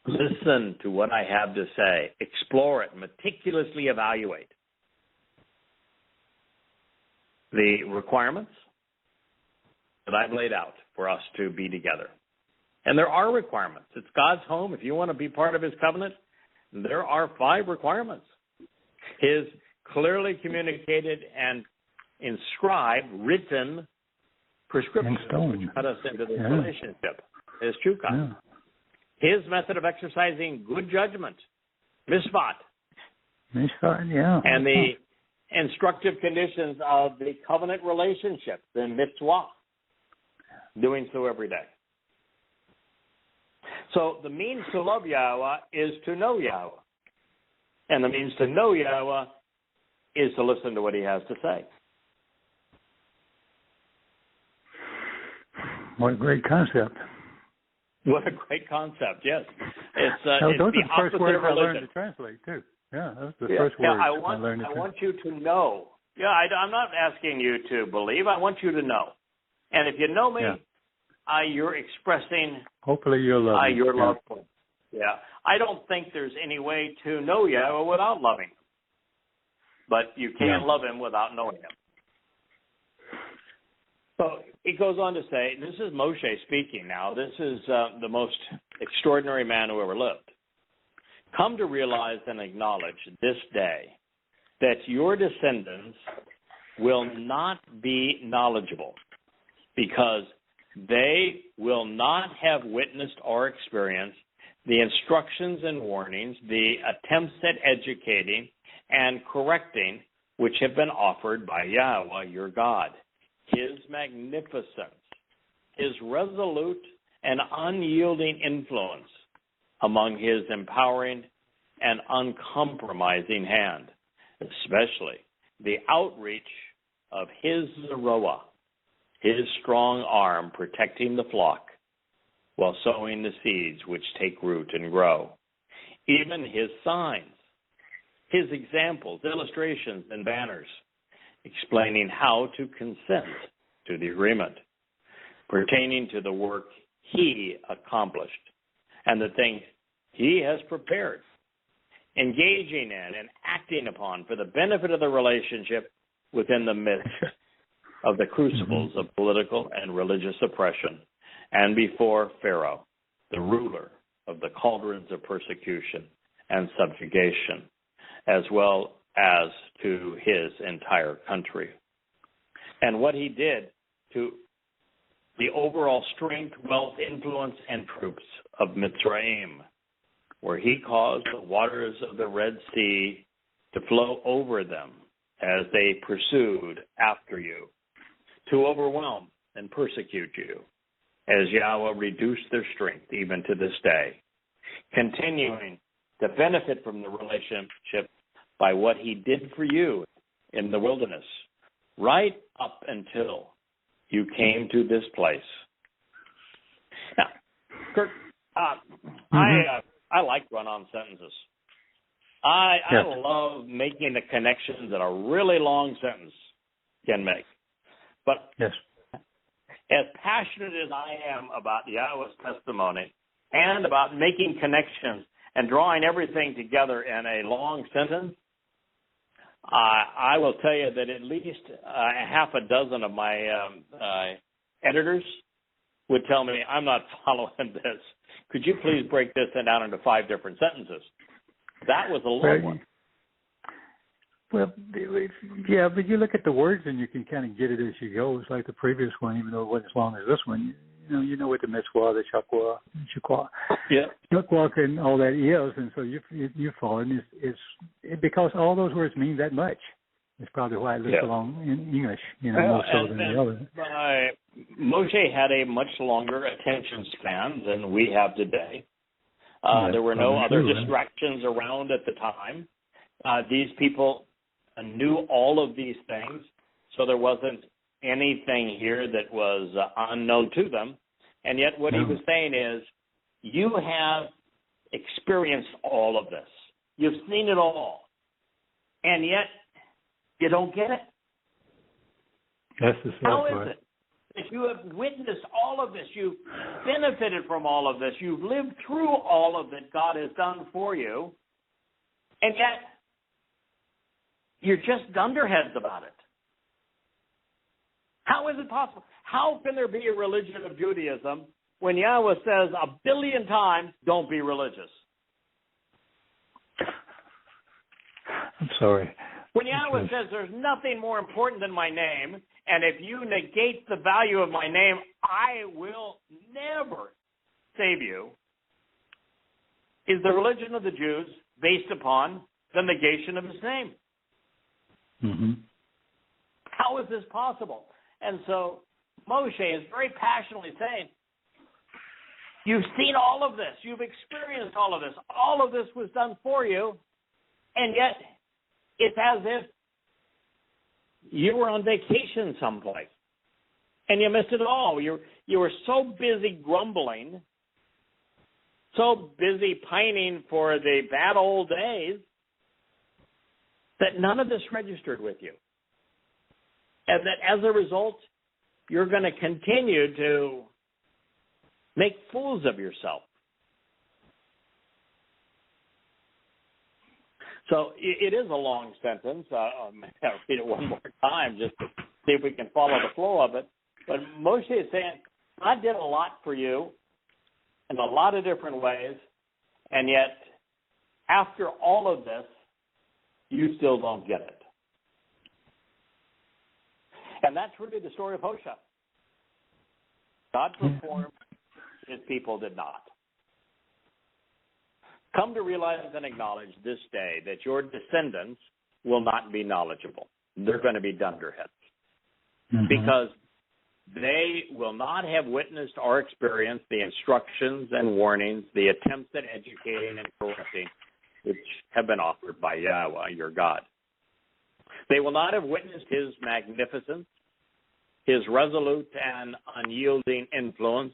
Listen to what I have to say. Explore it. Meticulously evaluate the requirements that I've laid out for us to be together. And there are requirements. It's God's home. If you want to be part of his covenant, there are 5 requirements. His clearly communicated and inscribed, written prescriptions which cut us into this relationship. His chukah. His method of exercising good judgment, misvat. And the instructive conditions of the covenant relationship, the mitzvah, doing so every day. So the means to love Yahowah is to know Yahowah. And the means to know Yahowah is to listen to what he has to say. What a great concept. What a great concept, yes. It's those it's are the opposite first words of I religion. learned to translate, too. Yeah, those are the first words I learned to translate. I want you to know. Yeah, I'm not asking you to believe. I want you to know. And if you know me, you're expressing hopefully your love your love for me. Yeah. I don't think there's any way to know Yahowah without loving him. But you can't love him without knowing him. So it goes on to say, this is Moshe speaking now. This is the most extraordinary man who ever lived. Come to realize and acknowledge this day that your descendants will not be knowledgeable because they will not have witnessed or experienced the instructions and warnings, the attempts at educating and correcting which have been offered by Yahowah, your God. His magnificence, his resolute and unyielding influence among his empowering and uncompromising hand, especially the outreach of his Yisra'el, his strong arm protecting the flock while sowing the seeds which take root and grow. Even his signs, his examples, illustrations, and banners explaining how to consent to the agreement pertaining to the work he accomplished and the things he has prepared, engaging in and acting upon for the benefit of the relationship within the midst of the crucibles of political and religious oppression and before Pharaoh, the ruler of the cauldrons of persecution and subjugation, as well as to his entire country. And what he did to the overall strength, wealth, influence, and troops of Mitzrayim, where he caused the waters of the Red Sea to flow over them as they pursued after you, to overwhelm and persecute you, as Yahowah reduced their strength even to this day, continuing to benefit from the relationship by what he did for you in the wilderness, right up until you came to this place. Now, Kurt, I like run-on sentences. I love making the connections that a really long sentence can make. But as passionate as I am about Yahweh's testimony and about making connections and drawing everything together in a long sentence, I will tell you that at least half a dozen of my editors would tell me, I'm not following this. Could you please break this down into 5 different sentences? That was a long one. Well, yeah, but you look at the words and you can kind of get it as you go. It's like the previous one, even though it wasn't as long as this one. You know what the mitzvah, the shakwa, and all that is, and so you follow it. It's because all those words mean that much. It's probably why it lists along in English, more so than the other. Moshe had a much longer attention span than we have today. There were no other distractions around at the time. These people knew all of these things, so there wasn't anything here that was unknown to them. And yet what he was saying is, you have experienced all of this. You've seen it all. And yet you don't get it. That's the sad part. How is it that you have witnessed all of this? You've benefited from all of this. You've lived through all of that God has done for you. And yet you're just dunderheads about it. How is it possible? How can there be a religion of Judaism when Yahweh says 1 billion times, don't be religious? I'm sorry. When Yahweh says there's nothing more important than my name, and if you negate the value of my name, I will never save you, is the religion of the Jews based upon the negation of his name? Mm-hmm. How is this possible? And so Moshe is very passionately saying, you've seen all of this. You've experienced all of this. All of this was done for you. And yet it's as if you were on vacation someplace and you missed it all. You were so busy grumbling, so busy pining for the bad old days that none of this registered with you. And that as a result, you're going to continue to make fools of yourself. So it is a long sentence. I'll read it one more time just to see if we can follow the flow of it. But Moshe is saying, I did a lot for you in a lot of different ways, and yet after all of this, you still don't get it. And that's really the story of Hosha. God performed, his people did not. Come to realize and acknowledge this day that your descendants will not be knowledgeable. They're going to be dunderheads. Mm-hmm. Because they will not have witnessed or experienced the instructions and warnings, the attempts at educating and correcting, which have been offered by Yahweh, your God. They will not have witnessed his magnificence, his resolute and unyielding influence,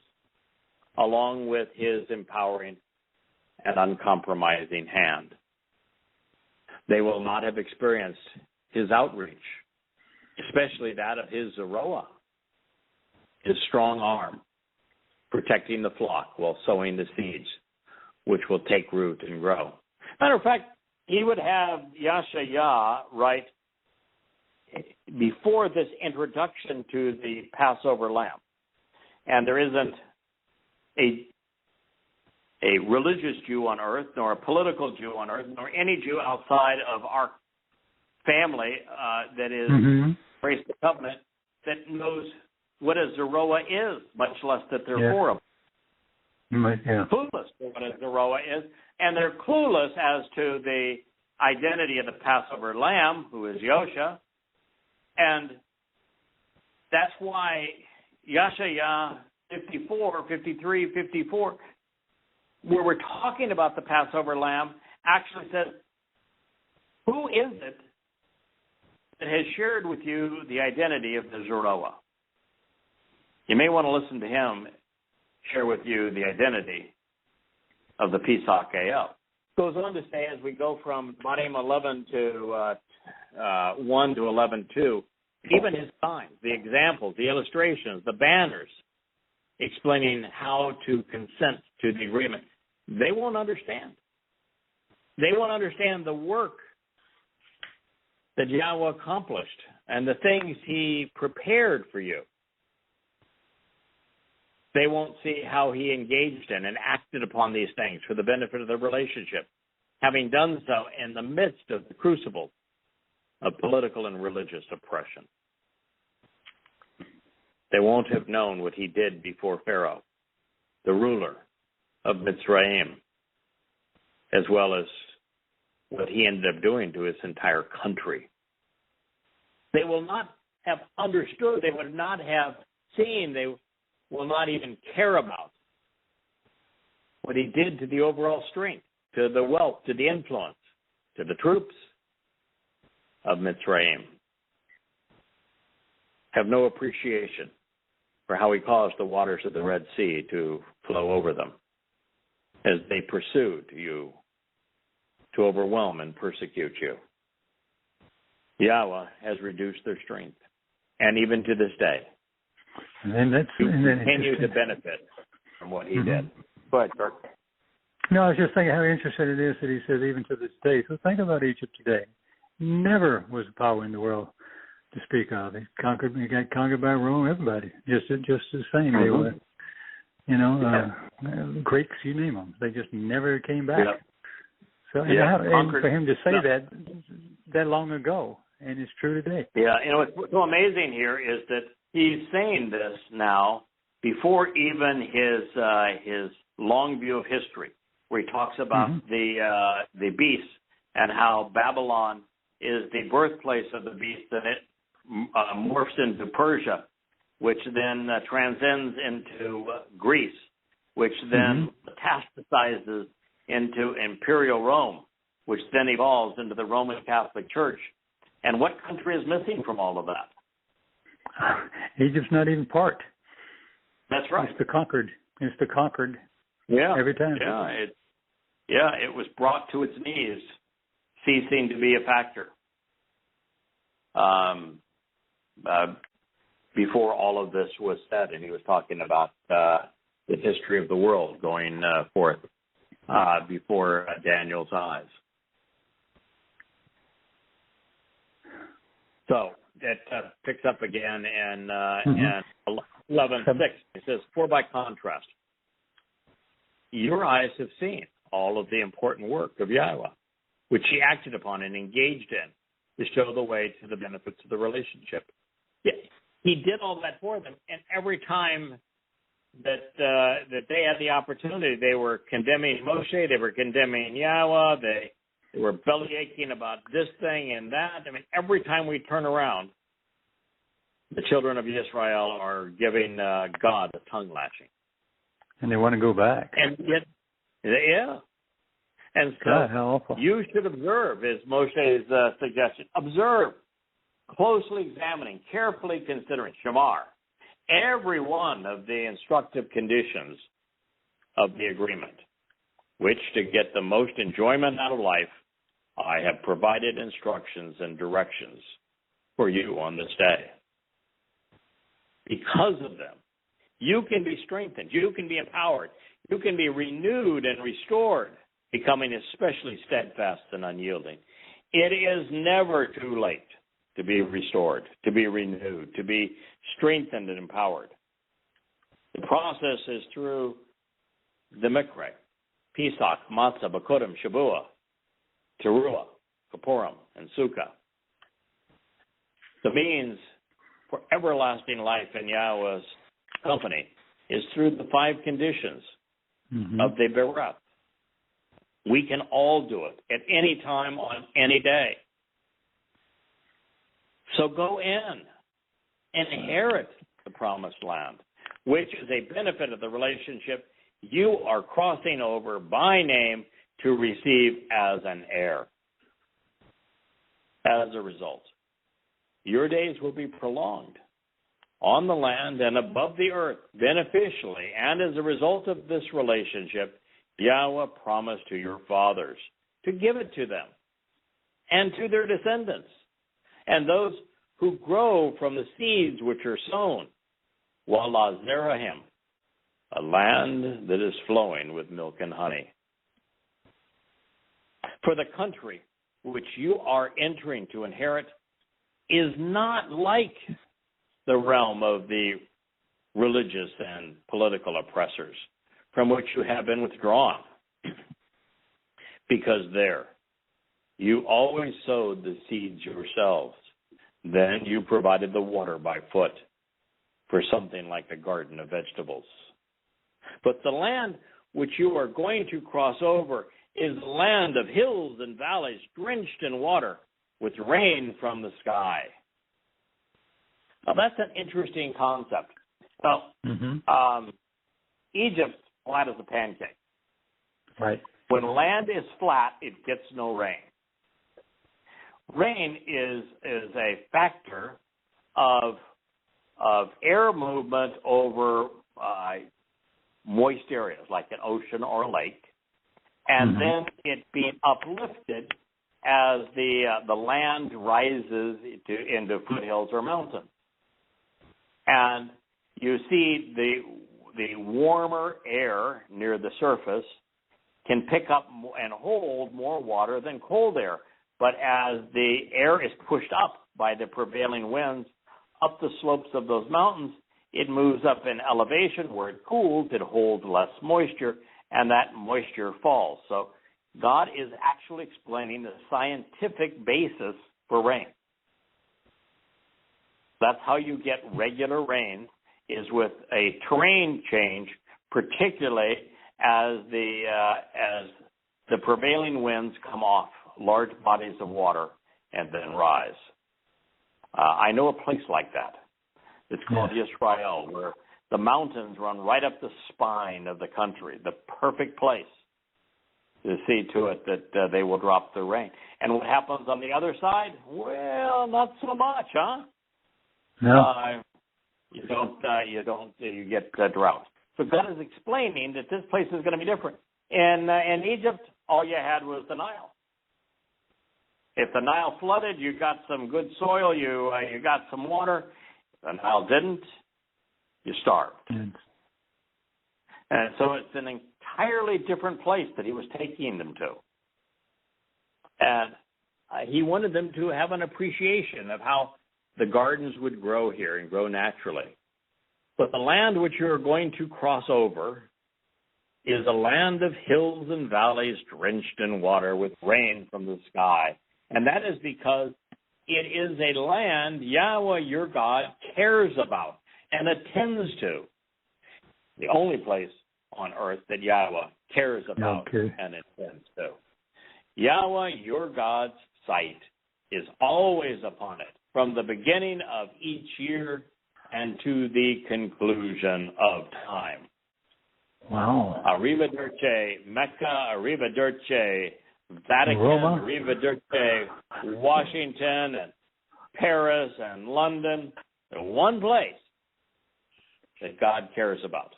along with his empowering and uncompromising hand. They will not have experienced his outreach, especially that of his Yisra'el, his strong arm, protecting the flock while sowing the seeds, which will take root and grow. Matter of fact, he would have Yahowah write before this introduction to the Passover lamb. And there isn't a religious Jew on earth, nor a political Jew on earth, nor any Jew outside of our family that is raised the covenant that knows what a Yisra'el is, much less that they're for him. Clueless to what a Yisra'el is, and they're clueless as to the identity of the Passover lamb, who is Hosha, and that's why Yahowah 54, 53, 54, where we're talking about the Passover lamb, actually says, who is it that has shared with you the identity of the Yisra'el? You may want to listen to him share with you the identity of the Pesach El. Goes on to say, as we go from Marim 11 to 1 to 11:2, even his signs, the examples, the illustrations, the banners, explaining how to consent to the agreement, they won't understand. They won't understand the work that Yahweh accomplished and the things he prepared for you. They won't see how he engaged in and acted upon these things for the benefit of the relationship, having done so in the midst of the crucible of political and religious oppression. They won't have known what he did before Pharaoh, the ruler of Mitzrayim, as well as what he ended up doing to his entire country. They will not have understood, they would not have seen, they will not even care about what he did to the overall strength, to the wealth, to the influence, to the troops of Mitzrayim. Have no appreciation for how he caused the waters of the Red Sea to flow over them as they pursued you to overwhelm and persecute you. Yahweh has reduced their strength, and even to this day, continue to benefit from what he did. Go ahead, Kirk. No, I was just thinking how interesting it is that he says even to this day. So think about Egypt today. Never was a power in the world to speak of. He got conquered by Rome, everybody. Just the same. They were, Greeks, you name them. They just never came back. Yep. So and for him to say that long ago, and it's true today. Yeah, what's so amazing here is that he's saying this now before even his long view of history, where he talks about the beast and how Babylon is the birthplace of the beast, and it morphs into Persia, which then transcends into Greece, which then metastasizes into Imperial Rome, which then evolves into the Roman Catholic Church. And what country is missing from all of that? Egypt's not even part. That's right. It's the conquered. Yeah. Every time. Yeah, it was brought to its knees, ceasing to be a factor. Before all of this was said, and he was talking about the history of the world going forth before Daniel's eyes. So it picks up again in 11:6. It says, "For by contrast, your eyes have seen all of the important work of Yahweh, which he acted upon and engaged in to show the way to the benefits of the relationship." Yeah, he did all that for them, and every time that they had the opportunity, they were condemning Moshe, they were condemning Yahweh, they were bellyaching about this thing and that. I mean, every time we turn around, the children of Yisra'el are giving God a tongue lashing. And they want to go back. And yet, yeah. And so God, how awful. You should observe, is Moshe's suggestion. Observe, closely examining, carefully considering, shamar, every one of the instructive conditions of the agreement, which to get the most enjoyment out of life, I have provided instructions and directions for you on this day. Because of them, you can be strengthened, you can be empowered, you can be renewed and restored, becoming especially steadfast and unyielding. It is never too late to be restored, to be renewed, to be strengthened and empowered. The process is through the Mikra, Pesach, Matzah, Bakurim, Shabuah, Teruah, Kippurim, and Sukkah. The means for everlasting life in Yahweh's company is through the 5 conditions of the Bereth. We can all do it at any time on any day. So go in, inherit the promised land, which is a benefit of the relationship you are crossing over by name to receive as an heir. As a result, your days will be prolonged on the land and above the earth beneficially, and as a result of this relationship, Yahweh promised to your fathers to give it to them and to their descendants, and those who grow from the seeds which are sown. Wala Zerahim, a land that is flowing with milk and honey. For the country which you are entering to inherit is not like the realm of the religious and political oppressors from which you have been withdrawn. Because there, you always sowed the seeds yourselves. Then you provided the water by foot for something like a garden of vegetables. But the land which you are going to cross over is a land of hills and valleys drenched in water with rain from the sky. Now, that's an interesting concept. Well, Egypt's flat as a pancake. Right. When land is flat, it gets no rain. Rain is a factor of air movement over moist areas like an ocean or a lake, and then it being uplifted as the land rises into foothills or mountains. And you see the warmer air near the surface can pick up and hold more water than cold air. But as the air is pushed up by the prevailing winds up the slopes of those mountains, it moves up in elevation. Where it cools, it holds less moisture, and that moisture falls. So God is actually explaining the scientific basis for rain. That's how you get regular rain, is with a terrain change, particularly as the prevailing winds come off large bodies of water and then rise. I know a place like that. It's called Yisra'el, where the mountains run right up the spine of the country, the perfect place to see to it that they will drop the rain. And what happens on the other side? Well, not so much, huh? No. You get drought. So God is explaining that this place is going to be different. In Egypt, all you had was the Nile. If the Nile flooded, you got some good soil, you got some water. If the Nile didn't, you starved. And so it's an entirely different place that he was taking them to. And he wanted them to have an appreciation of how the gardens would grow here and grow naturally. But the land which you're going to cross over is a land of hills and valleys drenched in water with rain from the sky. And that is because it is a land Yahweh, your God, cares about and attends to. The only place on earth that Yahweh cares about and attends to. Yahweh, your God's sight is always upon it, from the beginning of each year and to the conclusion of time. Wow. Arrivederci, Mecca, arrivederci, Vatican, Roma, arrivederci, Washington, and Paris, and London. There's one place that God cares about.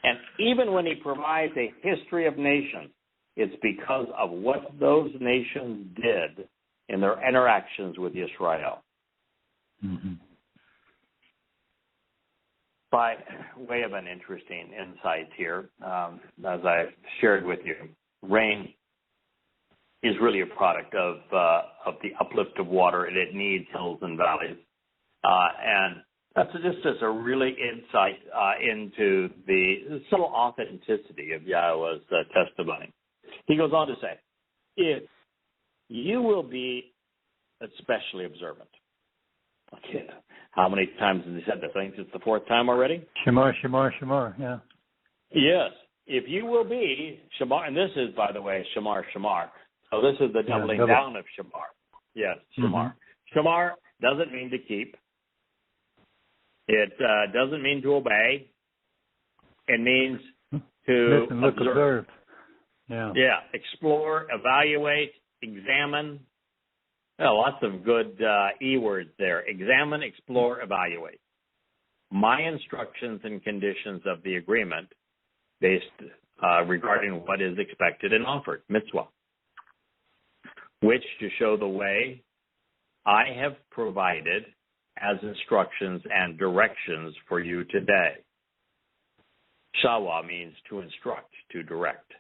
And even when he provides a history of nations, it's because of what those nations did in their interactions with Yisrael. By way of an interesting insight here, as I shared with you, rain is really a product of the uplift of water, and it needs hills and valleys. And that's just as a really insight into the subtle authenticity of Yahweh's testimony. He goes on to say, if you will be especially observant. Okay. How many times has he said this? I think it's the fourth time already. Shamar, Shamar, Shamar, yeah. Yes. If you will be Shamar, and this is, by the way, Shamar, Shamar. So this is the doubling down of Shamar. Yes, Shamar. Shamar doesn't mean to keep. It doesn't mean to obey. It means to listen, look, observe. Yeah. Yeah. Explore, evaluate, examine. Lots of good E words there. Examine, explore, evaluate. My instructions and conditions of the agreement based regarding what is expected and offered, mitzvah, which to show the way I have provided as instructions and directions for you today. Shawa means to instruct, to direct.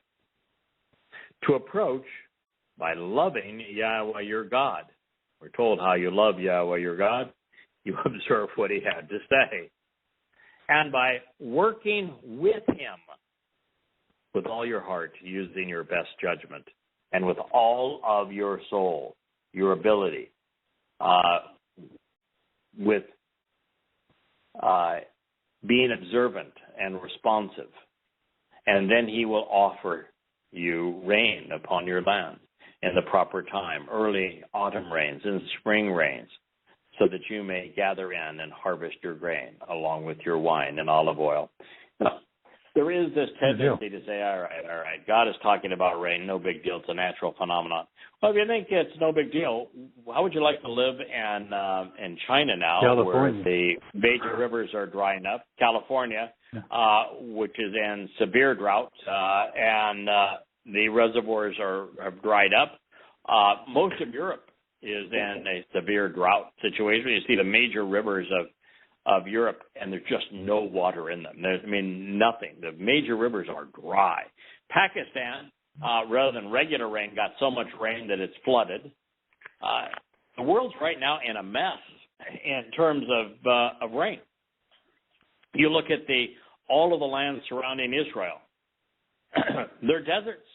To approach by loving Yahweh your God. We're told how you love Yahweh your God. You observe what he had to say. And by working with him with all your heart, using your best judgment, and with all of your soul, your ability, with being observant and responsive. And then he will offer you rain upon your land in the proper time, early autumn rains and spring rains, so that you may gather in and harvest your grain along with your wine and olive oil. Now, there is this tendency to say, all right, God is talking about rain, no big deal, it's a natural phenomenon. Well, if you think it's no big deal, how would you like to live in China now, California, where the major rivers are drying up? California, which is in severe drought, and the reservoirs have dried up. Most of Europe is in a severe drought situation. You see the major rivers of Europe, and there's just no water in them. There's, nothing. The major rivers are dry. Pakistan, rather than regular rain, got so much rain that it's flooded. The world's right now in a mess in terms of rain. You look at all of the land surrounding Israel. They're deserts.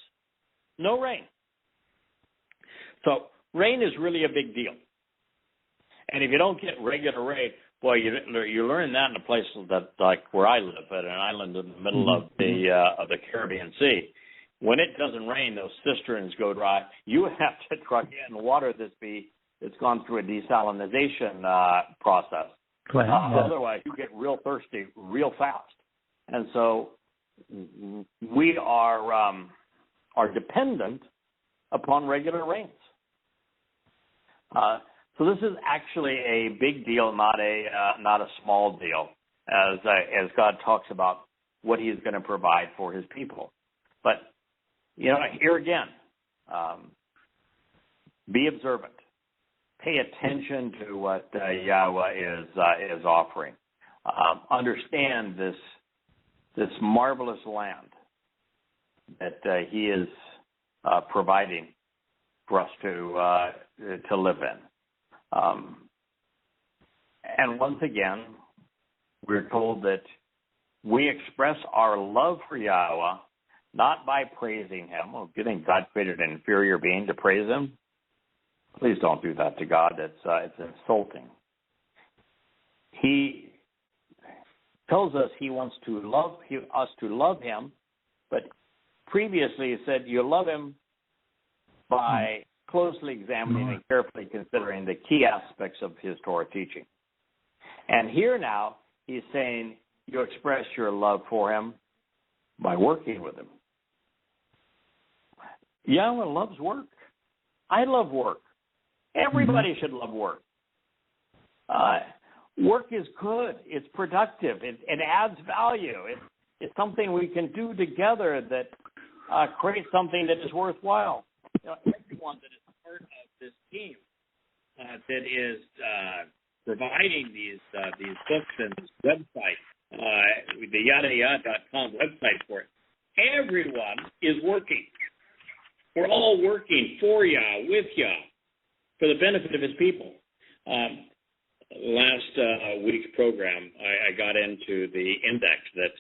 No rain. So rain is really a big deal. And if you don't get regular rain, boy, you learn that in a place that, like where I live, at an island in the middle of the Caribbean Sea. When it doesn't rain, those cisterns go dry. You have to truck in water that's gone through a desalinization process. Otherwise, you get real thirsty real fast. And so we are dependent upon regular rains. So this is actually a big deal, not a small deal, as God talks about what He's going to provide for His people. But here again, be observant, pay attention to what Yahweh is offering. Understand this marvelous land that He is providing for us to live in. And once again, we're told that we express our love for Yahweh not by praising Him. Well, do you think God created an inferior being to praise Him? Please don't do that to God. It's insulting. He tells us He wants us to love Him, but previously He said you love Him by closely examining and carefully considering the key aspects of His Torah teaching. And here now, He's saying you express your love for Him by working with Him. Yahweh loves work. I love work. Everybody should love work. Work is good. It's productive. It adds value. It's something we can do together that creates something that is worthwhile. Everyone that is part of this team that is providing these books and this website, the YadaYah.com website for it, everyone is working. We're all working for Yah, with Yah, for the benefit of His people. Last week's program, I got into the index that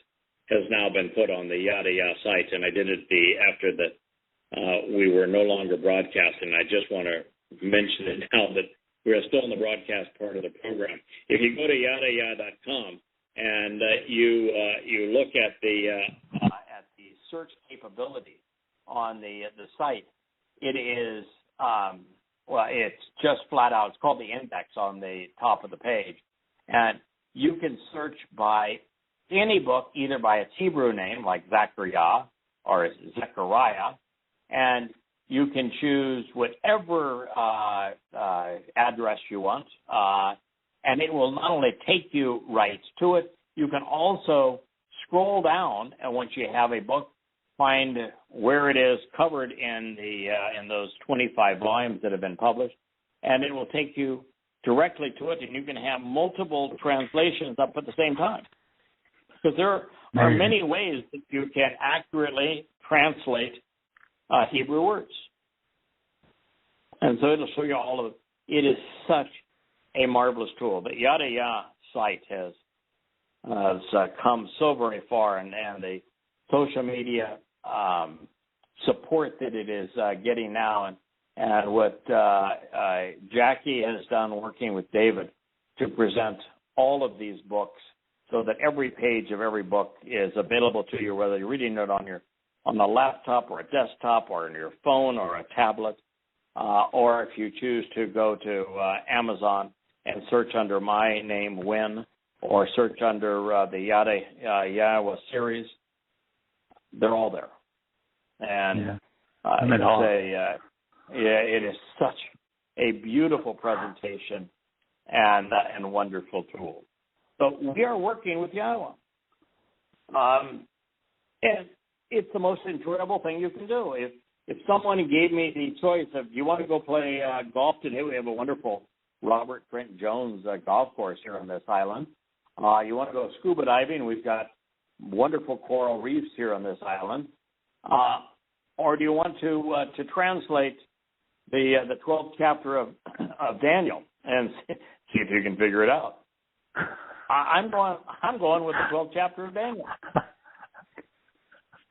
has now been put on the Yada Yah site, and I did it after we were no longer broadcasting. I just want to mention it now that we are still in the broadcast part of the program. If you go to YadaYah.com and you look at the search capability on the site, it is it's just flat out. It's called the index on the top of the page, and you can search by any book, either by its Hebrew name like Zechariah or Zechariah, and you can choose whatever address you want, and it will not only take you right to it, you can also scroll down, and once you have a book, find where it is covered in those 25 volumes that have been published, and it will take you directly to it, and you can have multiple translations up at the same time. Because there are many ways that you can accurately translate Hebrew words. And so it'll show you all of it. It is such a marvelous tool. The Yada Yah site has come so very far, and the social media support that it is getting now, and what Jackie has done working with David to present all of these books so that every page of every book is available to you, whether you're reading it on the laptop or a desktop or on your phone or a tablet, or if you choose to go to Amazon and search under my name, Win, or search under the Yada Yahowah series, they're all there. And it is such a beautiful presentation and wonderful tool. So we are working with Yahowah. And it's the most enjoyable thing you can do. If someone gave me the choice of, do you want to go play golf today? We have a wonderful Robert Trent Jones golf course here on this island. You want to go scuba diving? We've got wonderful coral reefs here on this island. Or do you want to translate the 12th chapter of Daniel and see if you can figure it out? I'm going with the 12th chapter of Daniel.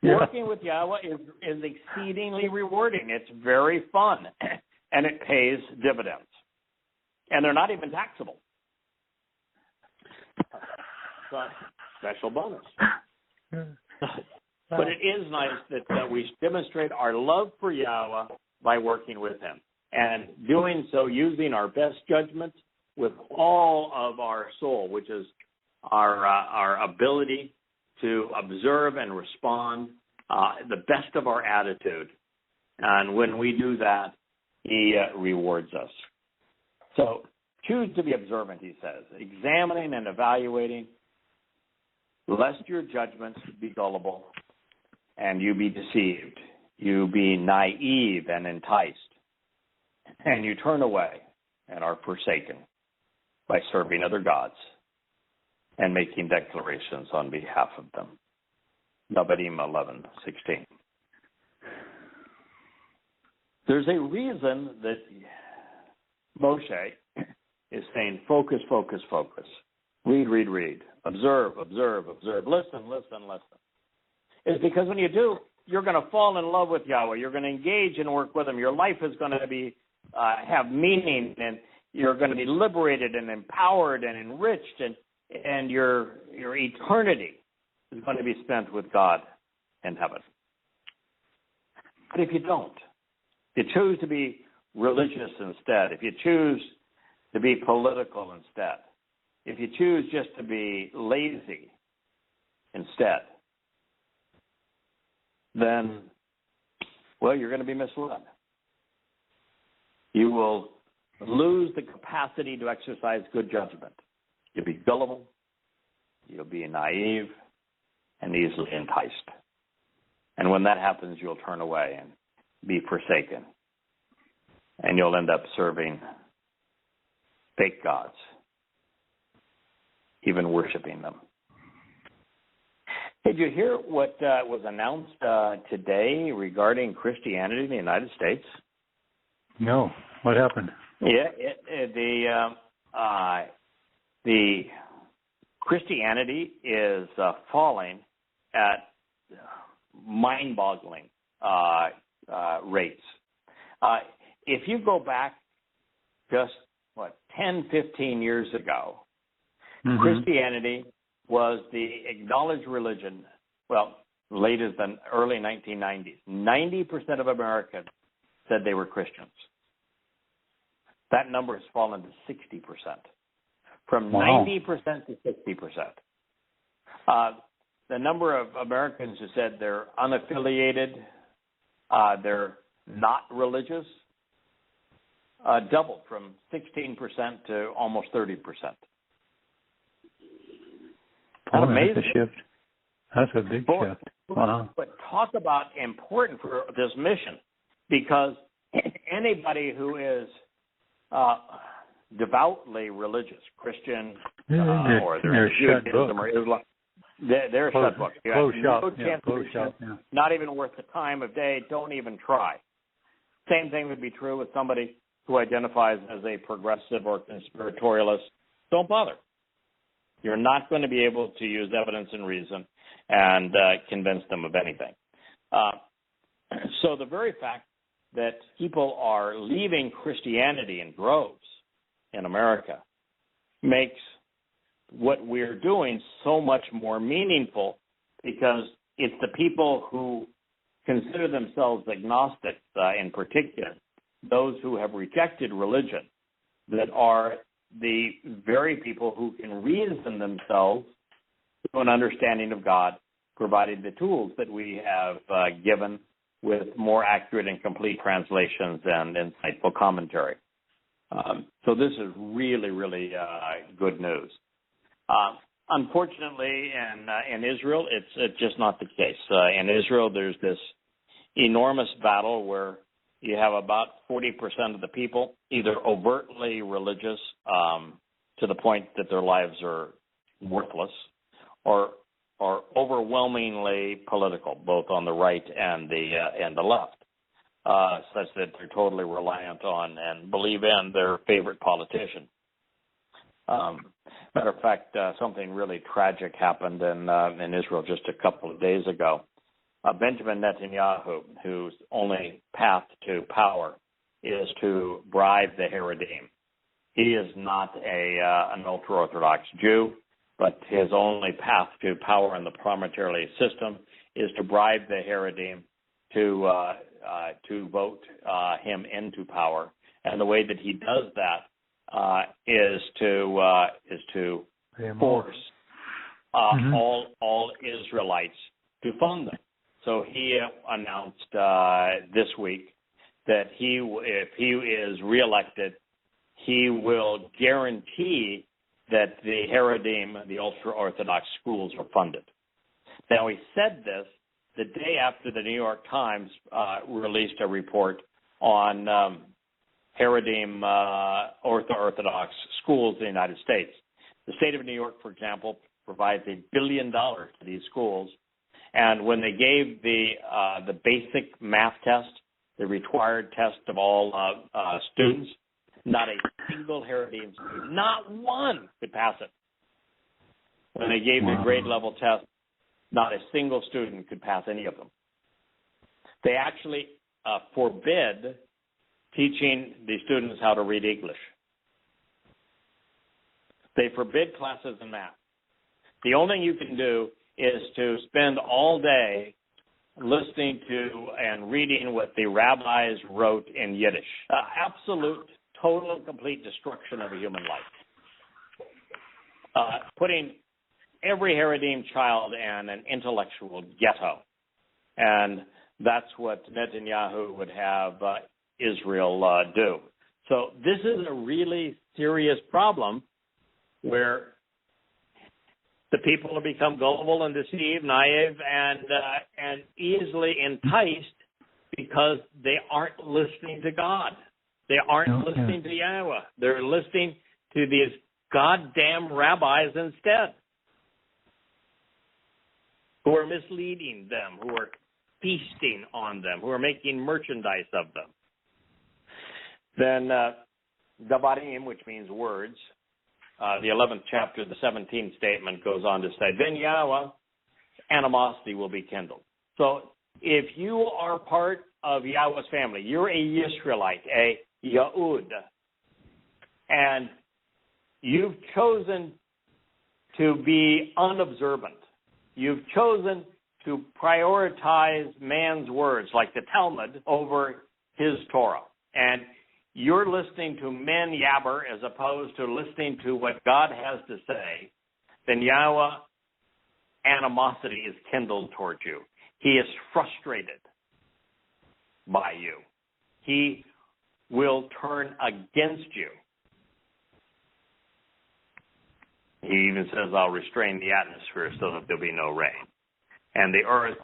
Yeah. Working with Yahowah is exceedingly rewarding. It's very fun, and it pays dividends. And they're not even taxable. So, special bonus. But it is nice that we demonstrate our love for Yahowah by working with him, and doing so using our best judgment with all of our soul, which is our ability to observe and respond, the best of our attitude. And when we do that, he rewards us. So choose to be observant, he says, examining and evaluating, lest your judgments be gullible and you be deceived, you be naive and enticed, and you turn away and are forsaken by serving other gods and making declarations on behalf of them. Nevi'im 11:16. There's a reason that Moshe is saying focus, focus, focus. Read, read, read. Observe, observe, observe. Listen, listen, listen. It's because when you do, you're going to fall in love with Yahowah. You're going to engage and work with him. Your life is going to be have meaning, and you're going to be liberated and empowered and enriched, and your eternity is going to be spent with God in heaven. But if you don't, if you choose to be religious instead, if you choose to be political instead, if you choose just to be lazy instead, then, well, you're going to be misled. You will lose the capacity to exercise good judgment. You'll be gullible, you'll be naive, and easily enticed. And when that happens, you'll turn away and be forsaken. And you'll end up serving fake gods, even worshiping them. Did you hear what was announced today regarding Christianity in the United States? No. What happened? Yeah, the Christianity is falling at mind-boggling rates. If you go back just, 10, 15 years ago, Christianity was the acknowledged religion, latest than early 1990s. 90% of Americans said they were Christians. That number has fallen to 60%. From 90% to 60%. The number of Americans who said they're unaffiliated, they're not religious, doubled from 16% to almost 30%. That's amazing. That's a shift. That's a big shift. Wow. But talk about important for this mission, because anybody who is devoutly religious, Christian, They're or they're shut Judaism or Islam. They're shut books. You have no chance of research, not even worth the time of day. Don't even try. Same thing would be true with somebody who identifies as a progressive or conspiratorialist. Don't bother. You're not going to be able to use evidence and reason and convince them of anything. So the very fact that people are leaving Christianity in droves in America makes what we're doing so much more meaningful, because it's the people who consider themselves agnostics in particular, those who have rejected religion, that are the very people who can reason themselves to an understanding of God, provided the tools that we have given with more accurate and complete translations and insightful commentary. So this is really, really good news. Unfortunately, in Israel, it's just not the case. In Israel, there's this enormous battle where you have about 40% of the people either overtly religious to the point that their lives are worthless, or overwhelmingly political, both on the right and the left, such that they're totally reliant on and believe in their favorite politician. Matter of fact, something really tragic happened in Israel just a couple of days ago. Benjamin Netanyahu, whose only path to power is to bribe the Haredim. He is not an ultra-Orthodox Jew, but his only path to power in the parliamentary system is to bribe the Haredim to vote him into power. And the way that he does that is to force all Israelites to fund them. So he announced this week that if he is reelected, he will guarantee that the Haredim, the ultra-Orthodox schools, are funded. Now, he said this the day after the New York Times released a report on Haredim Orthodox schools in the United States. The state of New York, for example, provides $1 billion to these schools. And when they gave the basic math test, the required test of all students, not a single Haredim student, not one, could pass it. When they gave the grade level test, not a single student could pass any of them. They actually forbid teaching the students how to read English. They forbid classes in math. The only thing you can do is to spend all day listening to and reading what the rabbis wrote in Yiddish. Absolute, total, and complete destruction of a human life. Putting every Haredim child in an intellectual ghetto. And that's what Netanyahu would have Israel do. So this is a really serious problem where the people have become gullible and deceived, naive, and easily enticed because they aren't listening to God. They aren't listening to Yahowah. They're listening to these goddamn rabbis instead, who are misleading them, who are feasting on them, who are making merchandise of them. Then Dabarim, which means words, the 11th chapter, the 17th statement goes on to say, then Yahowah, animosity will be kindled. So if you are part of Yahowah's family, you're a Yisraelite, a Yahud, and you've chosen to be unobservant. You've chosen to prioritize man's words, like the Talmud, over his Torah. And you're listening to men yabber as opposed to listening to what God has to say, then Yahowah, animosity is kindled towards you. He is frustrated by you. He will turn against you. He even says, I'll restrain the atmosphere so that there'll be no rain. And the earth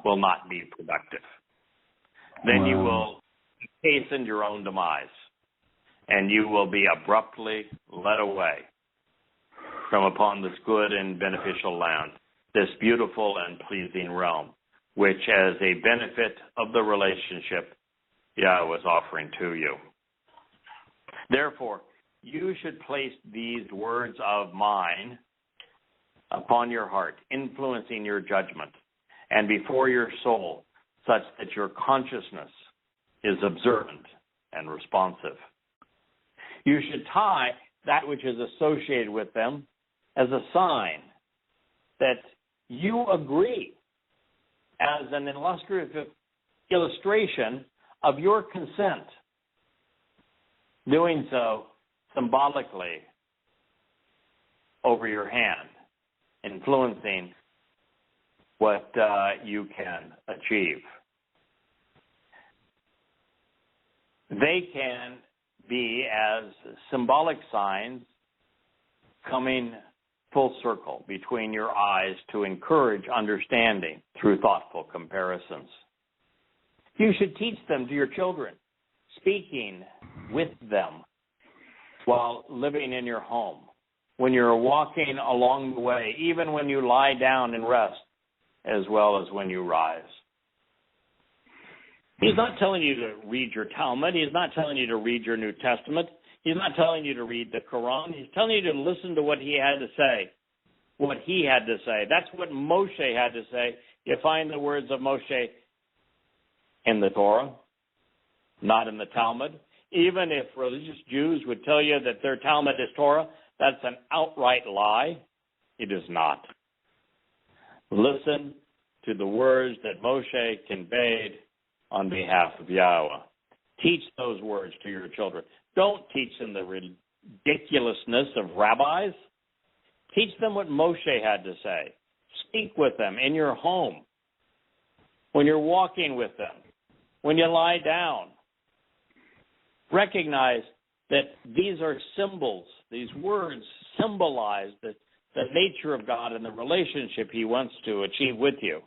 will not be productive. Then you will hasten your own demise. and you will be abruptly led away from upon this good and beneficial land, this beautiful and pleasing realm, which as a benefit of the relationship Yahweh is offering to you. Therefore, you should place these words of mine upon your heart, influencing your judgment, and before your soul, such that your consciousness is observant and responsive. You should tie that which is associated with them as a sign that you agree, as an illustrative illustration of your consent, doing so symbolically over your hand, influencing what you can achieve. They can be as symbolic signs coming full circle between your eyes to encourage understanding through thoughtful comparisons. You should teach them to your children, speaking with them while living in your home, when you're walking along the way, even when you lie down and rest, as well as when you rise. He's not telling you to read your Talmud. He's not telling you to read your New Testament. He's not telling you to read the Quran. He's telling you to listen to what he had to say, what he had to say. That's what Moshe had to say. You find the words of Moshe in the Torah, not in the Talmud. Even if religious Jews would tell you that their Talmud is Torah, that's an outright lie. It is not. Listen to the words that Moshe conveyed on behalf of Yahweh. Teach those words to your children. Don't teach them the ridiculousness of rabbis. Teach them what Moshe had to say. Speak with them in your home, when you're walking with them, when you lie down. Recognize that these are symbols. These words symbolize the nature of God and the relationship he wants to achieve with you.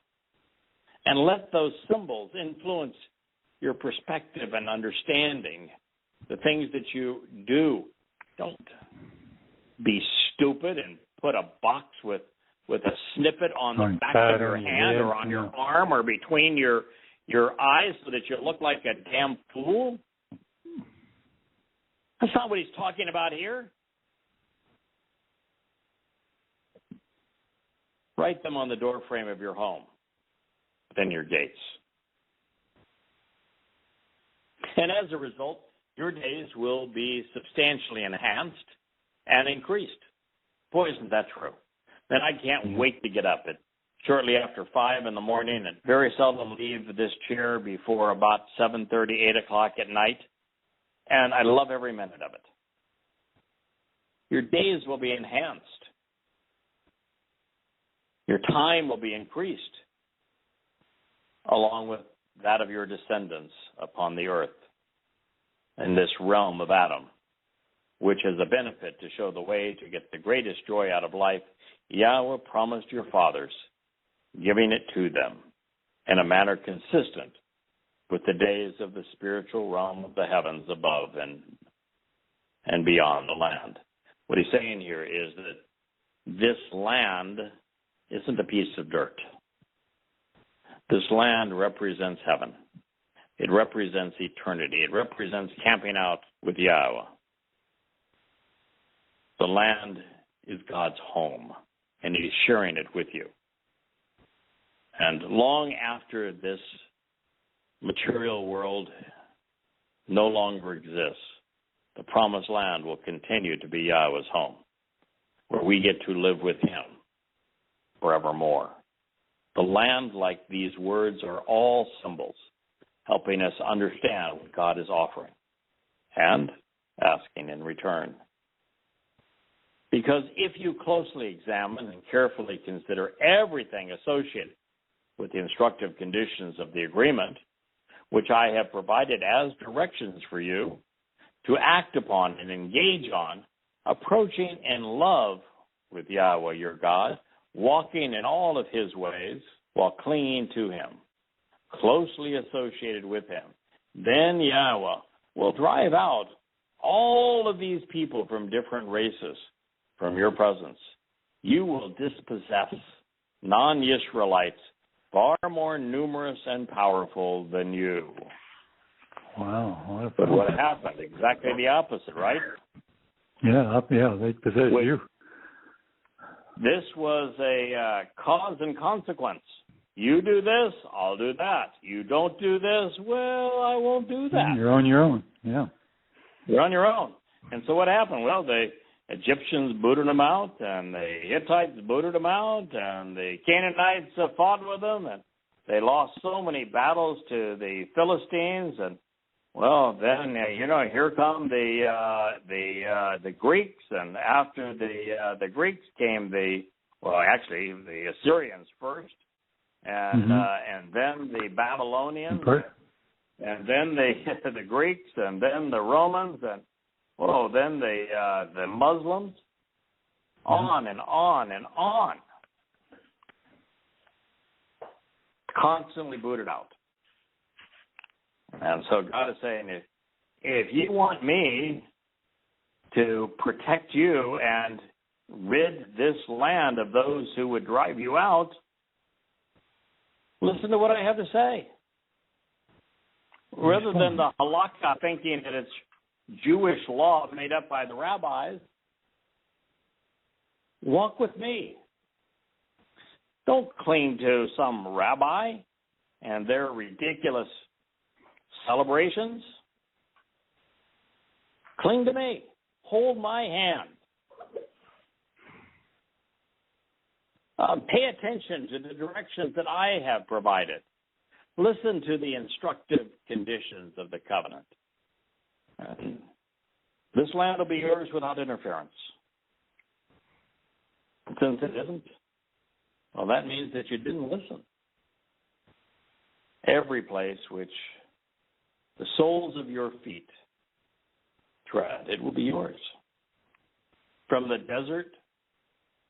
And let those symbols influence your perspective and understanding, the things that you do. Don't be stupid and put a box with a snippet on the back of your hand or on your arm or between your eyes so that you look like a damn fool. That's not what he's talking about here. Write them on the doorframe of your home, within your gates. And as a result, your days will be substantially enhanced and increased. Boy, isn't that true? And I can't wait to get up at shortly after 5 in the morning and very seldom leave this chair before about 7:30, 8 o'clock at night. And I love every minute of it. Your days will be enhanced. Your time will be increased, along with that of your descendants upon the earth in this realm of Adam, which is a benefit to show the way to get the greatest joy out of life Yahweh promised your fathers, giving it to them in a manner consistent with the days of the spiritual realm of the heavens above and beyond the land. What he's saying here is that this land isn't a piece of dirt. This land represents heaven. It represents eternity. It represents camping out with Yahweh. The land is God's home, and he's sharing it with you. And long after this material world no longer exists, the promised land will continue to be Yahweh's home, where we get to live with him forevermore. The land, like these words, are all symbols, helping us understand what God is offering and asking in return. Because if you closely examine and carefully consider everything associated with the instructive conditions of the agreement, which I have provided as directions for you to act upon and engage on, approaching in love with Yahweh your God, walking in all of his ways while clinging to him, closely associated with him, then Yahweh will drive out all of these people from different races from your presence. You will dispossess non-Yisraelites far more numerous and powerful than you. Wow. But what happened? Exactly the opposite, right? Yeah, they possess you. This was a cause and consequence. You do this, I'll do that. You don't do this, well, I won't do that. You're on your own, yeah. You're on your own. And so what happened? Well, the Egyptians booted them out, and the Hittites booted them out, and the Canaanites fought with them, and they lost so many battles to the Philistines, and well, then here come the Greeks, and after the Greeks came the Assyrians first, and then the Babylonians, and then the Greeks, and then the Romans, and then the Muslims, on and on and on, constantly booted out. And so God is saying, if you want me to protect you and rid this land of those who would drive you out, listen to what I have to say. Rather than the halakha thinking that it's Jewish law made up by the rabbis, walk with me. Don't cling to some rabbi and their ridiculous celebrations. Cling to me. Hold my hand. Pay attention to the directions that I have provided. Listen to the instructive conditions of the covenant. And this land will be yours without interference. Since it isn't, well, that means that you didn't listen. Every place which the soles of your feet tread, it will be yours. From the desert,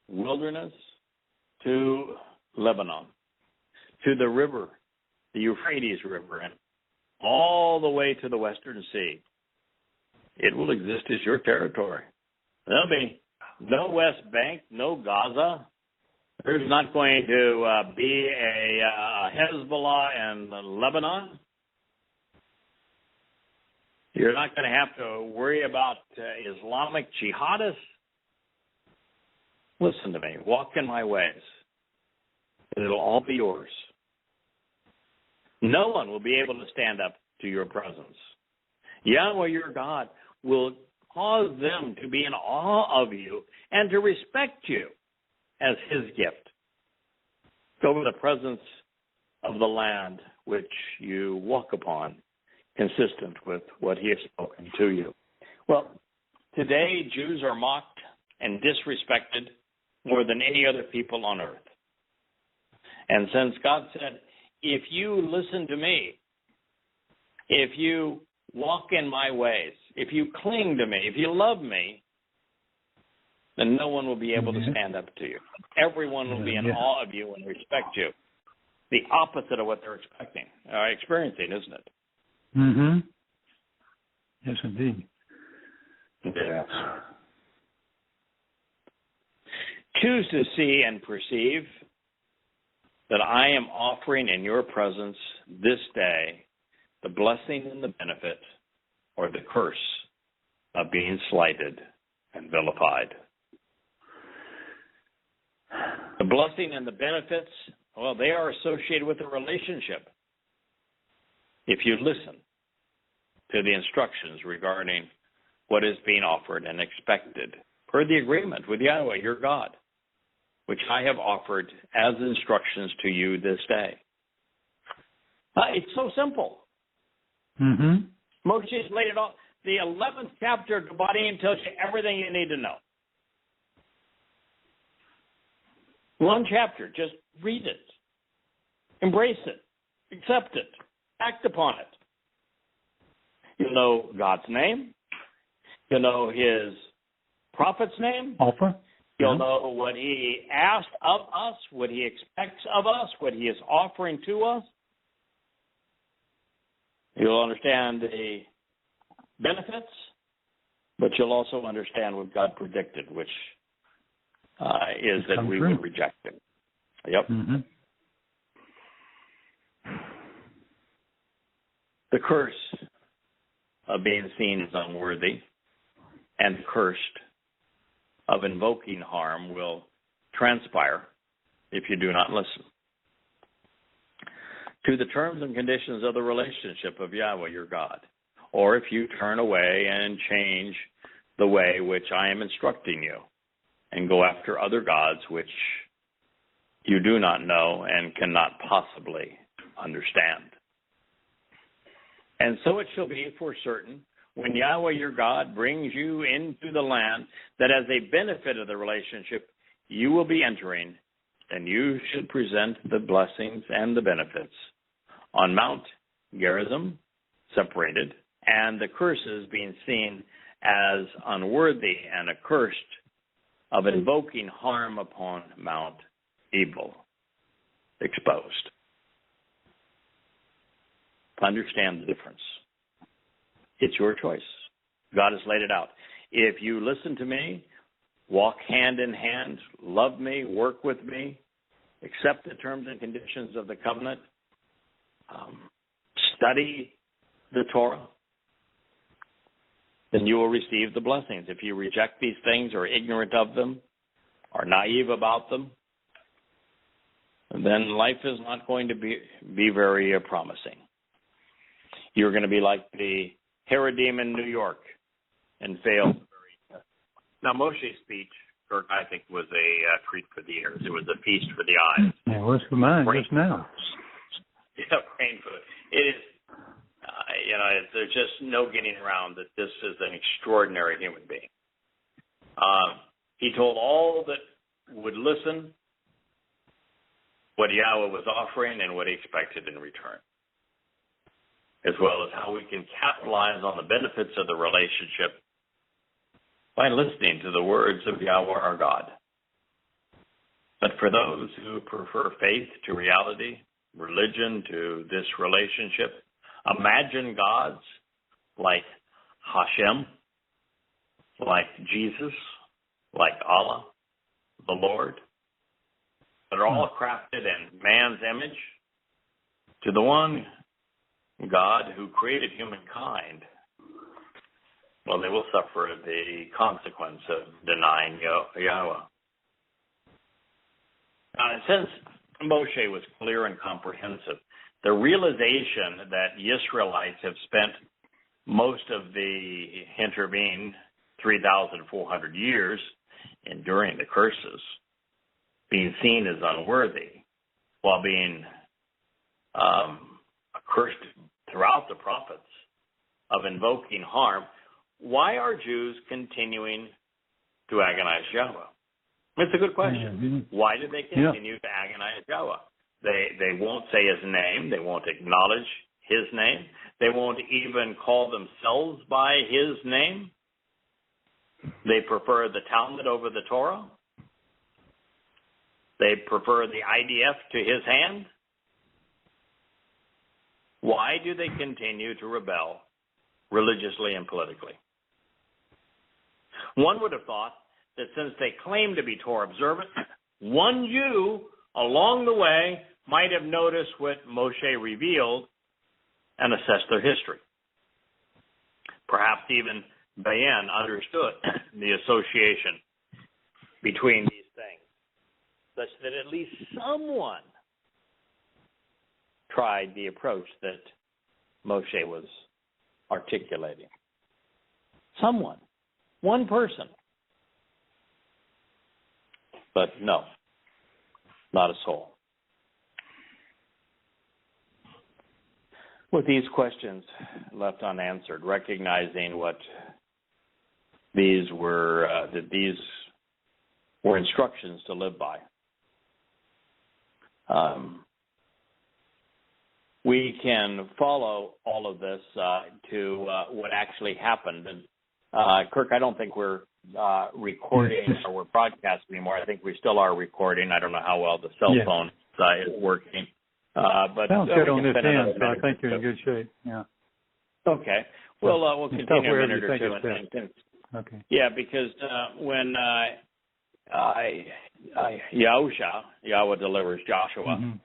wilderness, to Lebanon, to the river, the Euphrates River, and all the way to the Western Sea. It will exist as your territory. There'll be no West Bank, no Gaza. There's not going to be a Hezbollah in Lebanon. You're not going to have to worry about Islamic jihadists. Listen to me. Walk in my ways. It'll all be yours. No one will be able to stand up to your presence. Yahweh, your God, will cause them to be in awe of you and to respect you as his gift over the presence of the land which you walk upon, consistent with what he has spoken to you. Well, today Jews are mocked and disrespected more than any other people on earth. And since God said, if you listen to me, if you walk in my ways, if you cling to me, if you love me, then no one will be able to stand up to you. Everyone will be in awe of you and respect you. The opposite of what they're experiencing, isn't it? Mm-hmm. Yes, indeed. Yes. Choose to see and perceive that I am offering in your presence this day the blessing and the benefit or the curse of being slighted and vilified. The blessing and the benefits, well, they are associated with the relationship. If you listen to the instructions regarding what is being offered and expected per the agreement with Yahweh, your God, which I have offered as instructions to you this day. It's so simple. Mm-hmm. Moshe's laid it all. The 11th chapter of Devarim tells you everything you need to know. One chapter, just read it. Embrace it. Accept it. Act upon it. You'll know God's name. You'll know his prophet's name. Offer. You'll know what he asked of us, what he expects of us, what he is offering to us. You'll understand the benefits But you'll also understand what God predicted, which is that we would reject Him. Yep. Mm-hmm. The curse of being seen as unworthy and cursed of invoking harm will transpire if you do not listen to the terms and conditions of the relationship of Yahweh your God, or if you turn away and change the way which I am instructing you and go after other gods which you do not know and cannot possibly understand. And so it shall be for certain, when Yahweh your God brings you into the land, that as a benefit of the relationship you will be entering, then you should present the blessings and the benefits on Mount Gerizim, separated, and the curses being seen as unworthy and accursed of invoking harm upon Mount Ebal, exposed. Understand the difference. It's your choice. God has laid it out. If you listen to me, walk hand in hand, love me, work with me, accept the terms and conditions of the covenant, study the Torah, then you will receive the blessings. If you reject these things, or ignorant of them, or naive about them, then life is not going to be very promising. You're going to be like the Haredim in New York and fail. Now, Moshe's speech, Kirk, I think, was a treat for the ears. It was a feast for the eyes. Yeah, it was for mine just now. Yeah, praying for it. It is, there's just no getting around that this is an extraordinary human being. He told all that would listen what Yahweh was offering and what he expected in return, as well as how we can capitalize on the benefits of the relationship by listening to the words of Yahweh our God. But for those who prefer faith to reality, religion to this relationship, imagine gods like Hashem, like Jesus, like Allah, the Lord, that are all crafted in man's image, to the one God who created humankind, well, they will suffer the consequence of denying Yahweh. Since Moshe was clear and comprehensive, the realization that Yisraelites have spent most of the intervening 3,400 years enduring the curses, being seen as unworthy, while being accursed throughout the prophets of invoking harm, why are Jews continuing to agonize Yahweh? It's a good question. Why do they continue to agonize Yahweh? They won't say his name. They won't acknowledge his name. They won't even call themselves by his name. They prefer the Talmud over the Torah. They prefer the IDF to his hand. Why do they continue to rebel religiously and politically? One would have thought that since they claim to be Torah observant, one Jew along the way might have noticed what Moshe revealed and assessed their history. Perhaps even Bayan understood the association between these things, such that at least someone tried the approach that Moshe was articulating. Someone. One person. But no, not a soul. With these questions left unanswered, recognizing what these were, that these were instructions to live by, we can follow all of this to what actually happened. And Kirk, I don't think we're recording or we're broadcasting anymore. I think we still are recording. I don't know how well the cell phone is working. But sounds good on this end, so I think you're in good shape. Yeah. Okay. Well, we'll continue a minute or two Okay. Yeah, because when Yahweh delivers Joshua,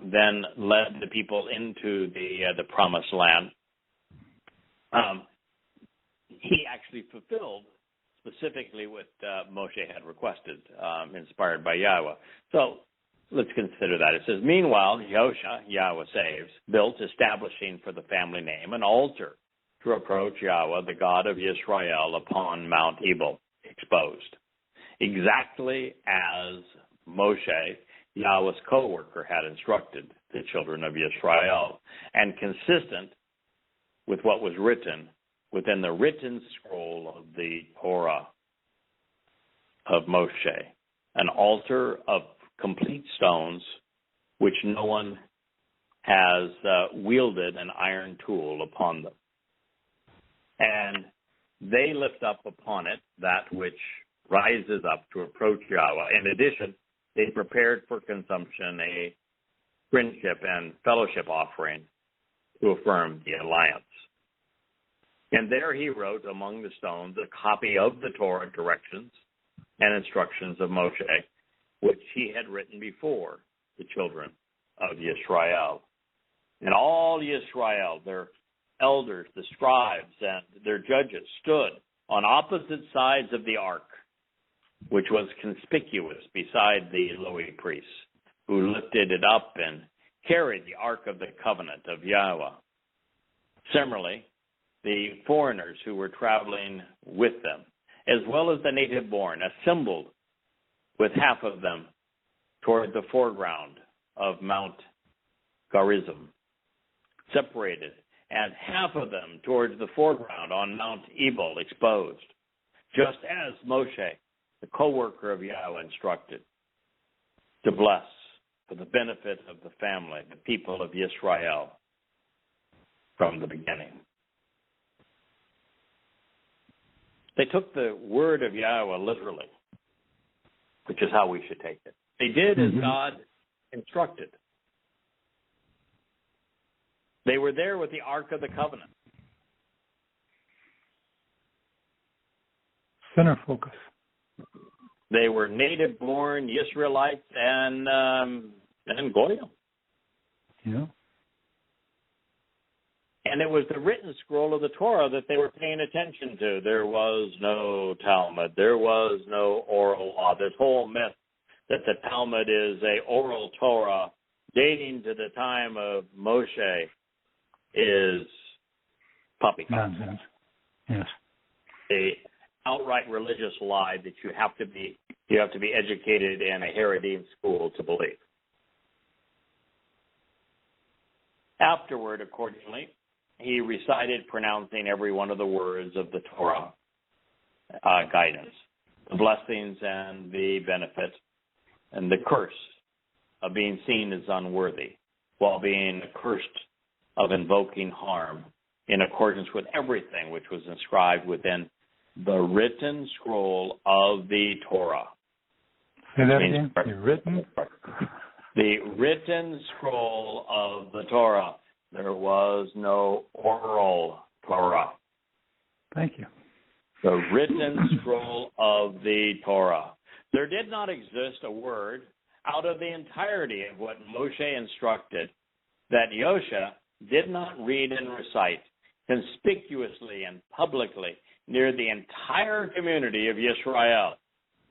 then led the people into the promised land, he actually fulfilled specifically what Moshe had requested, inspired by Yahweh. So let's consider that. It says, meanwhile, Hosha, Yahweh saves, built, establishing for the family name an altar to approach Yahweh, the God of Yisra'el, upon Mount Ebal, exposed. Exactly as Moshe, Yahweh's co-worker, had instructed the children of Yisrael, and consistent with what was written within the written scroll of the Torah of Moshe, an altar of complete stones, which no one has wielded an iron tool upon them. And they lift up upon it that which rises up to approach Yahweh. In addition, they prepared for consumption a friendship and fellowship offering to affirm the alliance. And there he wrote among the stones a copy of the Torah directions and instructions of Moshe, which he had written before the children of Yisra'el. And all Yisrael, their elders, the scribes, and their judges stood on opposite sides of the ark, which was conspicuous beside the Levi priests, who lifted it up and carried the ark of the covenant of Yahweh. Similarly, the foreigners who were traveling with them, as well as the native born, assembled with half of them toward the foreground of Mount Gerizim, separated, and half of them towards the foreground on Mount Ebal, exposed, just as Moshe, the co-worker of Yahweh, instructed, to bless for the benefit of the family, the people of Yisrael, from the beginning. They took the word of Yahweh literally, which is how we should take it. They did as God instructed. They were there with the Ark of the Covenant. Center focus. They were native-born Israelites and Goyim. Yeah. And it was the written scroll of the Torah that they were paying attention to. There was no Talmud. There was no oral law. This whole myth that the Talmud is a oral Torah dating to the time of Moshe is poppycock. Nonsense. Yes. A outright religious lie that you have to be educated in a Haredim school to believe. Afterward, accordingly, he recited, pronouncing every one of the words of the Torah guidance, the blessings and the benefit, and the curse of being seen as unworthy, while being accursed of invoking harm, in accordance with everything which was inscribed within the written scroll of the Torah. Say that again? The written scroll of the Torah. There was no oral Torah. Thank you. The written scroll of the Torah. There did not exist a word out of the entirety of what Moshe instructed that Hosha did not read and recite conspicuously and publicly near the entire community of Yisrael,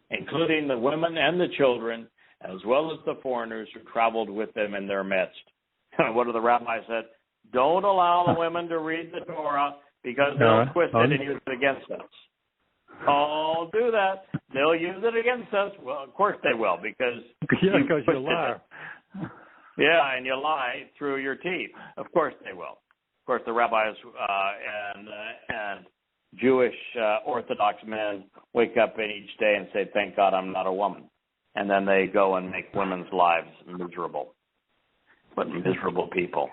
including the women and the children, as well as the foreigners who traveled with them in their midst. What do the rabbis said? Don't allow the women to read the Torah because they'll twist it and use it against us. Oh, do that. They'll use it against us. Well, of course they will because you're a liar. Yeah, and you lie through your teeth. Of course they will. Of course, the rabbis and Jewish Orthodox men wake up in each day and say, "Thank God I'm not a woman," and then they go and make women's lives miserable. But miserable people.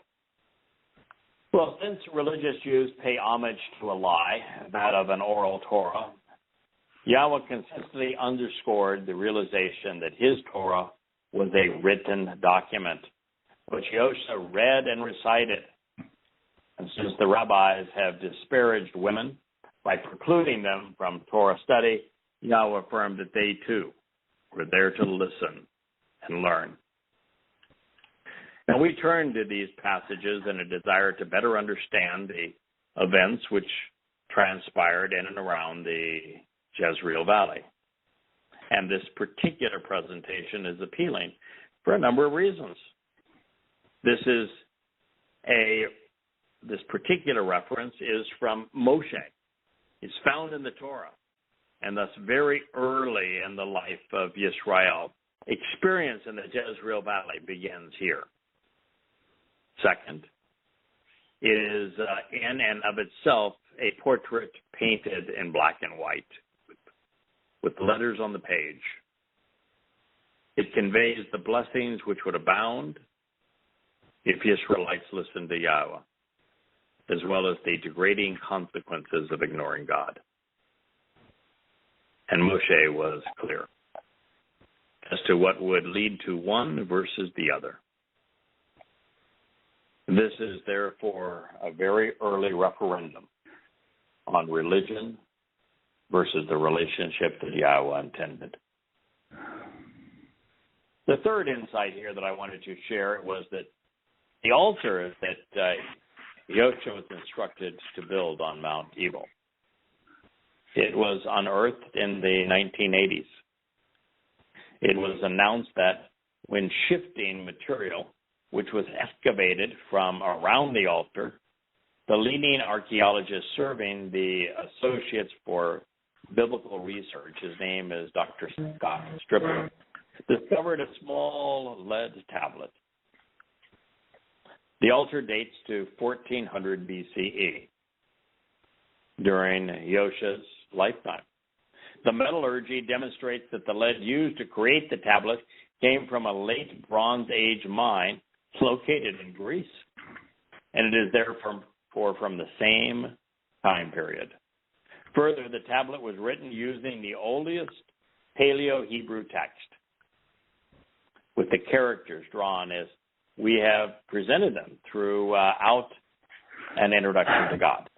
Well, since religious Jews pay homage to a lie, that of an oral Torah, Yahweh consistently underscored the realization that his Torah was a written document, which Hosha read and recited. And since the rabbis have disparaged women by precluding them from Torah study, Yahweh affirmed that they too were there to listen and learn. And we turn to these passages in a desire to better understand the events which transpired in and around the Jezreel Valley. And this particular presentation is appealing for a number of reasons. This particular reference is from Moshe. It's found in the Torah, and thus very early in the life of Yisra'el. Experience in the Jezreel Valley begins here. Second, it is in and of itself a portrait painted in black and white with letters on the page. It conveys the blessings which would abound if Israelites listened to Yahweh, as well as the degrading consequences of ignoring God. And Moshe was clear as to what would lead to one versus the other. This is therefore a very early referendum on religion versus the relationship that Yahweh intended. The third insight here that I wanted to share was that the altar that Hosha was instructed to build on Mount Ebal, it was unearthed in the 1980s. It was announced that when shifting material, which was excavated from around the altar, the leading archaeologist serving the Associates for Biblical Research, his name is Dr. Scott Stripper, discovered a small lead tablet. The altar dates to 1400 BCE, during Hosha's lifetime. The metallurgy demonstrates that the lead used to create the tablet came from a late Bronze Age mine located in Greece, and it is therefore from the same time period. Further, the tablet was written using the oldest Paleo-Hebrew text, with the characters drawn as we have presented them throughout an introduction to God.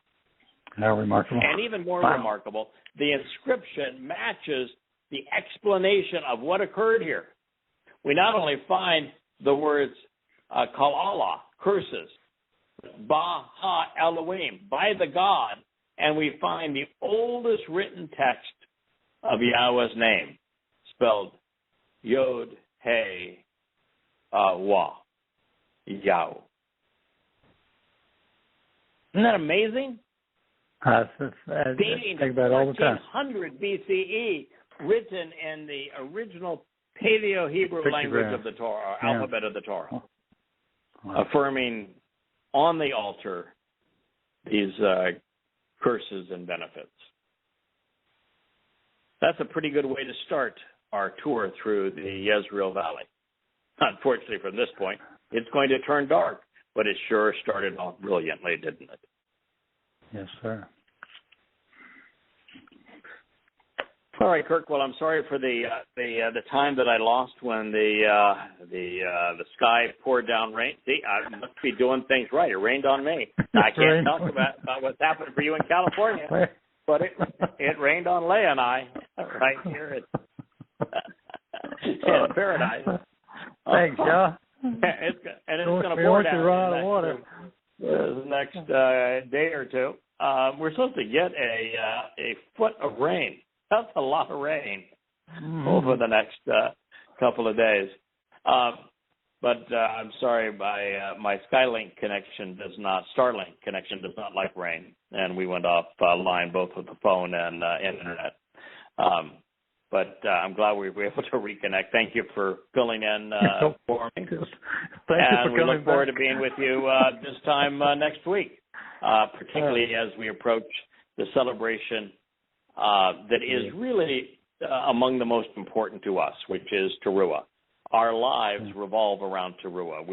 How remarkable. And even more remarkable, the inscription matches the explanation of what occurred here. We not only find the words Kalala, curses, Ba Ha Elohim, by the God, and we find the oldest written text of Yahweh's name, spelled Yod He Wah, Yahweh. Isn't that amazing? Dating to 1400 BCE, written in the original Paleo-Hebrew language of the Torah, alphabet of the Torah, affirming on the altar these curses and benefits. That's a pretty good way to start our tour through the Jezreel Valley. Unfortunately, from this point, it's going to turn dark, but it sure started off brilliantly, didn't it? Yes, sir. All right, Kirk. Well, I'm sorry for the time that I lost when the sky poured down rain. See, I must be doing things right. It rained on me. I can't talk about what's happening for you in California, but it rained on Leah and I right here in paradise. Thanks, Joe. It's going to pour down the next day or two. We're supposed to get a foot of rain. That's a lot of rain over the next couple of days. But I'm sorry, my Starlink connection does not like rain, and we went off line both with the phone and internet. But I'm glad we were able to reconnect. Thank you for filling in for me. And we look forward to being with you this time next week, particularly as we approach the celebration that is really among the most important to us, which is Towrah. Our lives revolve around Towrah.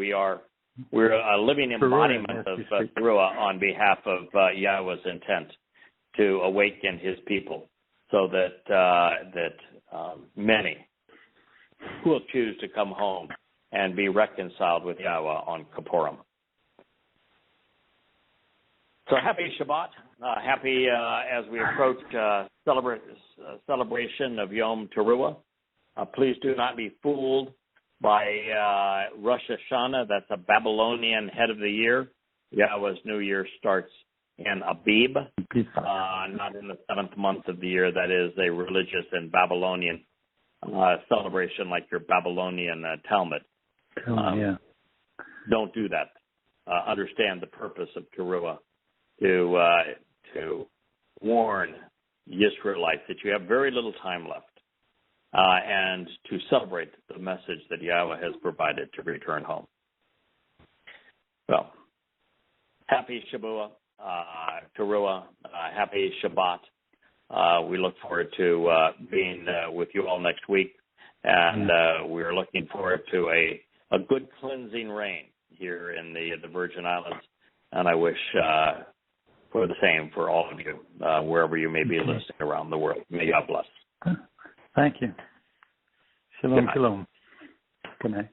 We're a living embodiment of Towrah on behalf of Yahweh's intent to awaken His people, so that many will choose to come home and be reconciled with Yahweh on Kippurim. So happy Shabbat. Happy as we approach celebration of Yom Teruah. Please do not be fooled by Rosh Hashanah. That's a Babylonian head of the year. Yahweh's New Year starts in Abib, not in the 7th month of the year. That is a religious and Babylonian celebration like your Babylonian Talmud. Don't do that. Understand the purpose of Teruah to warn Yisraelites that you have very little time left and to celebrate the message that Yahweh has provided to return home. Well, happy Shabuah, Teruah, happy Shabbat. We look forward to being with you all next week, and we're looking forward to a good cleansing rain here in the Virgin Islands, and I wish for the same for all of you, wherever you may be listening around the world. May God bless. Thank you. Shalom, shalom. Good night.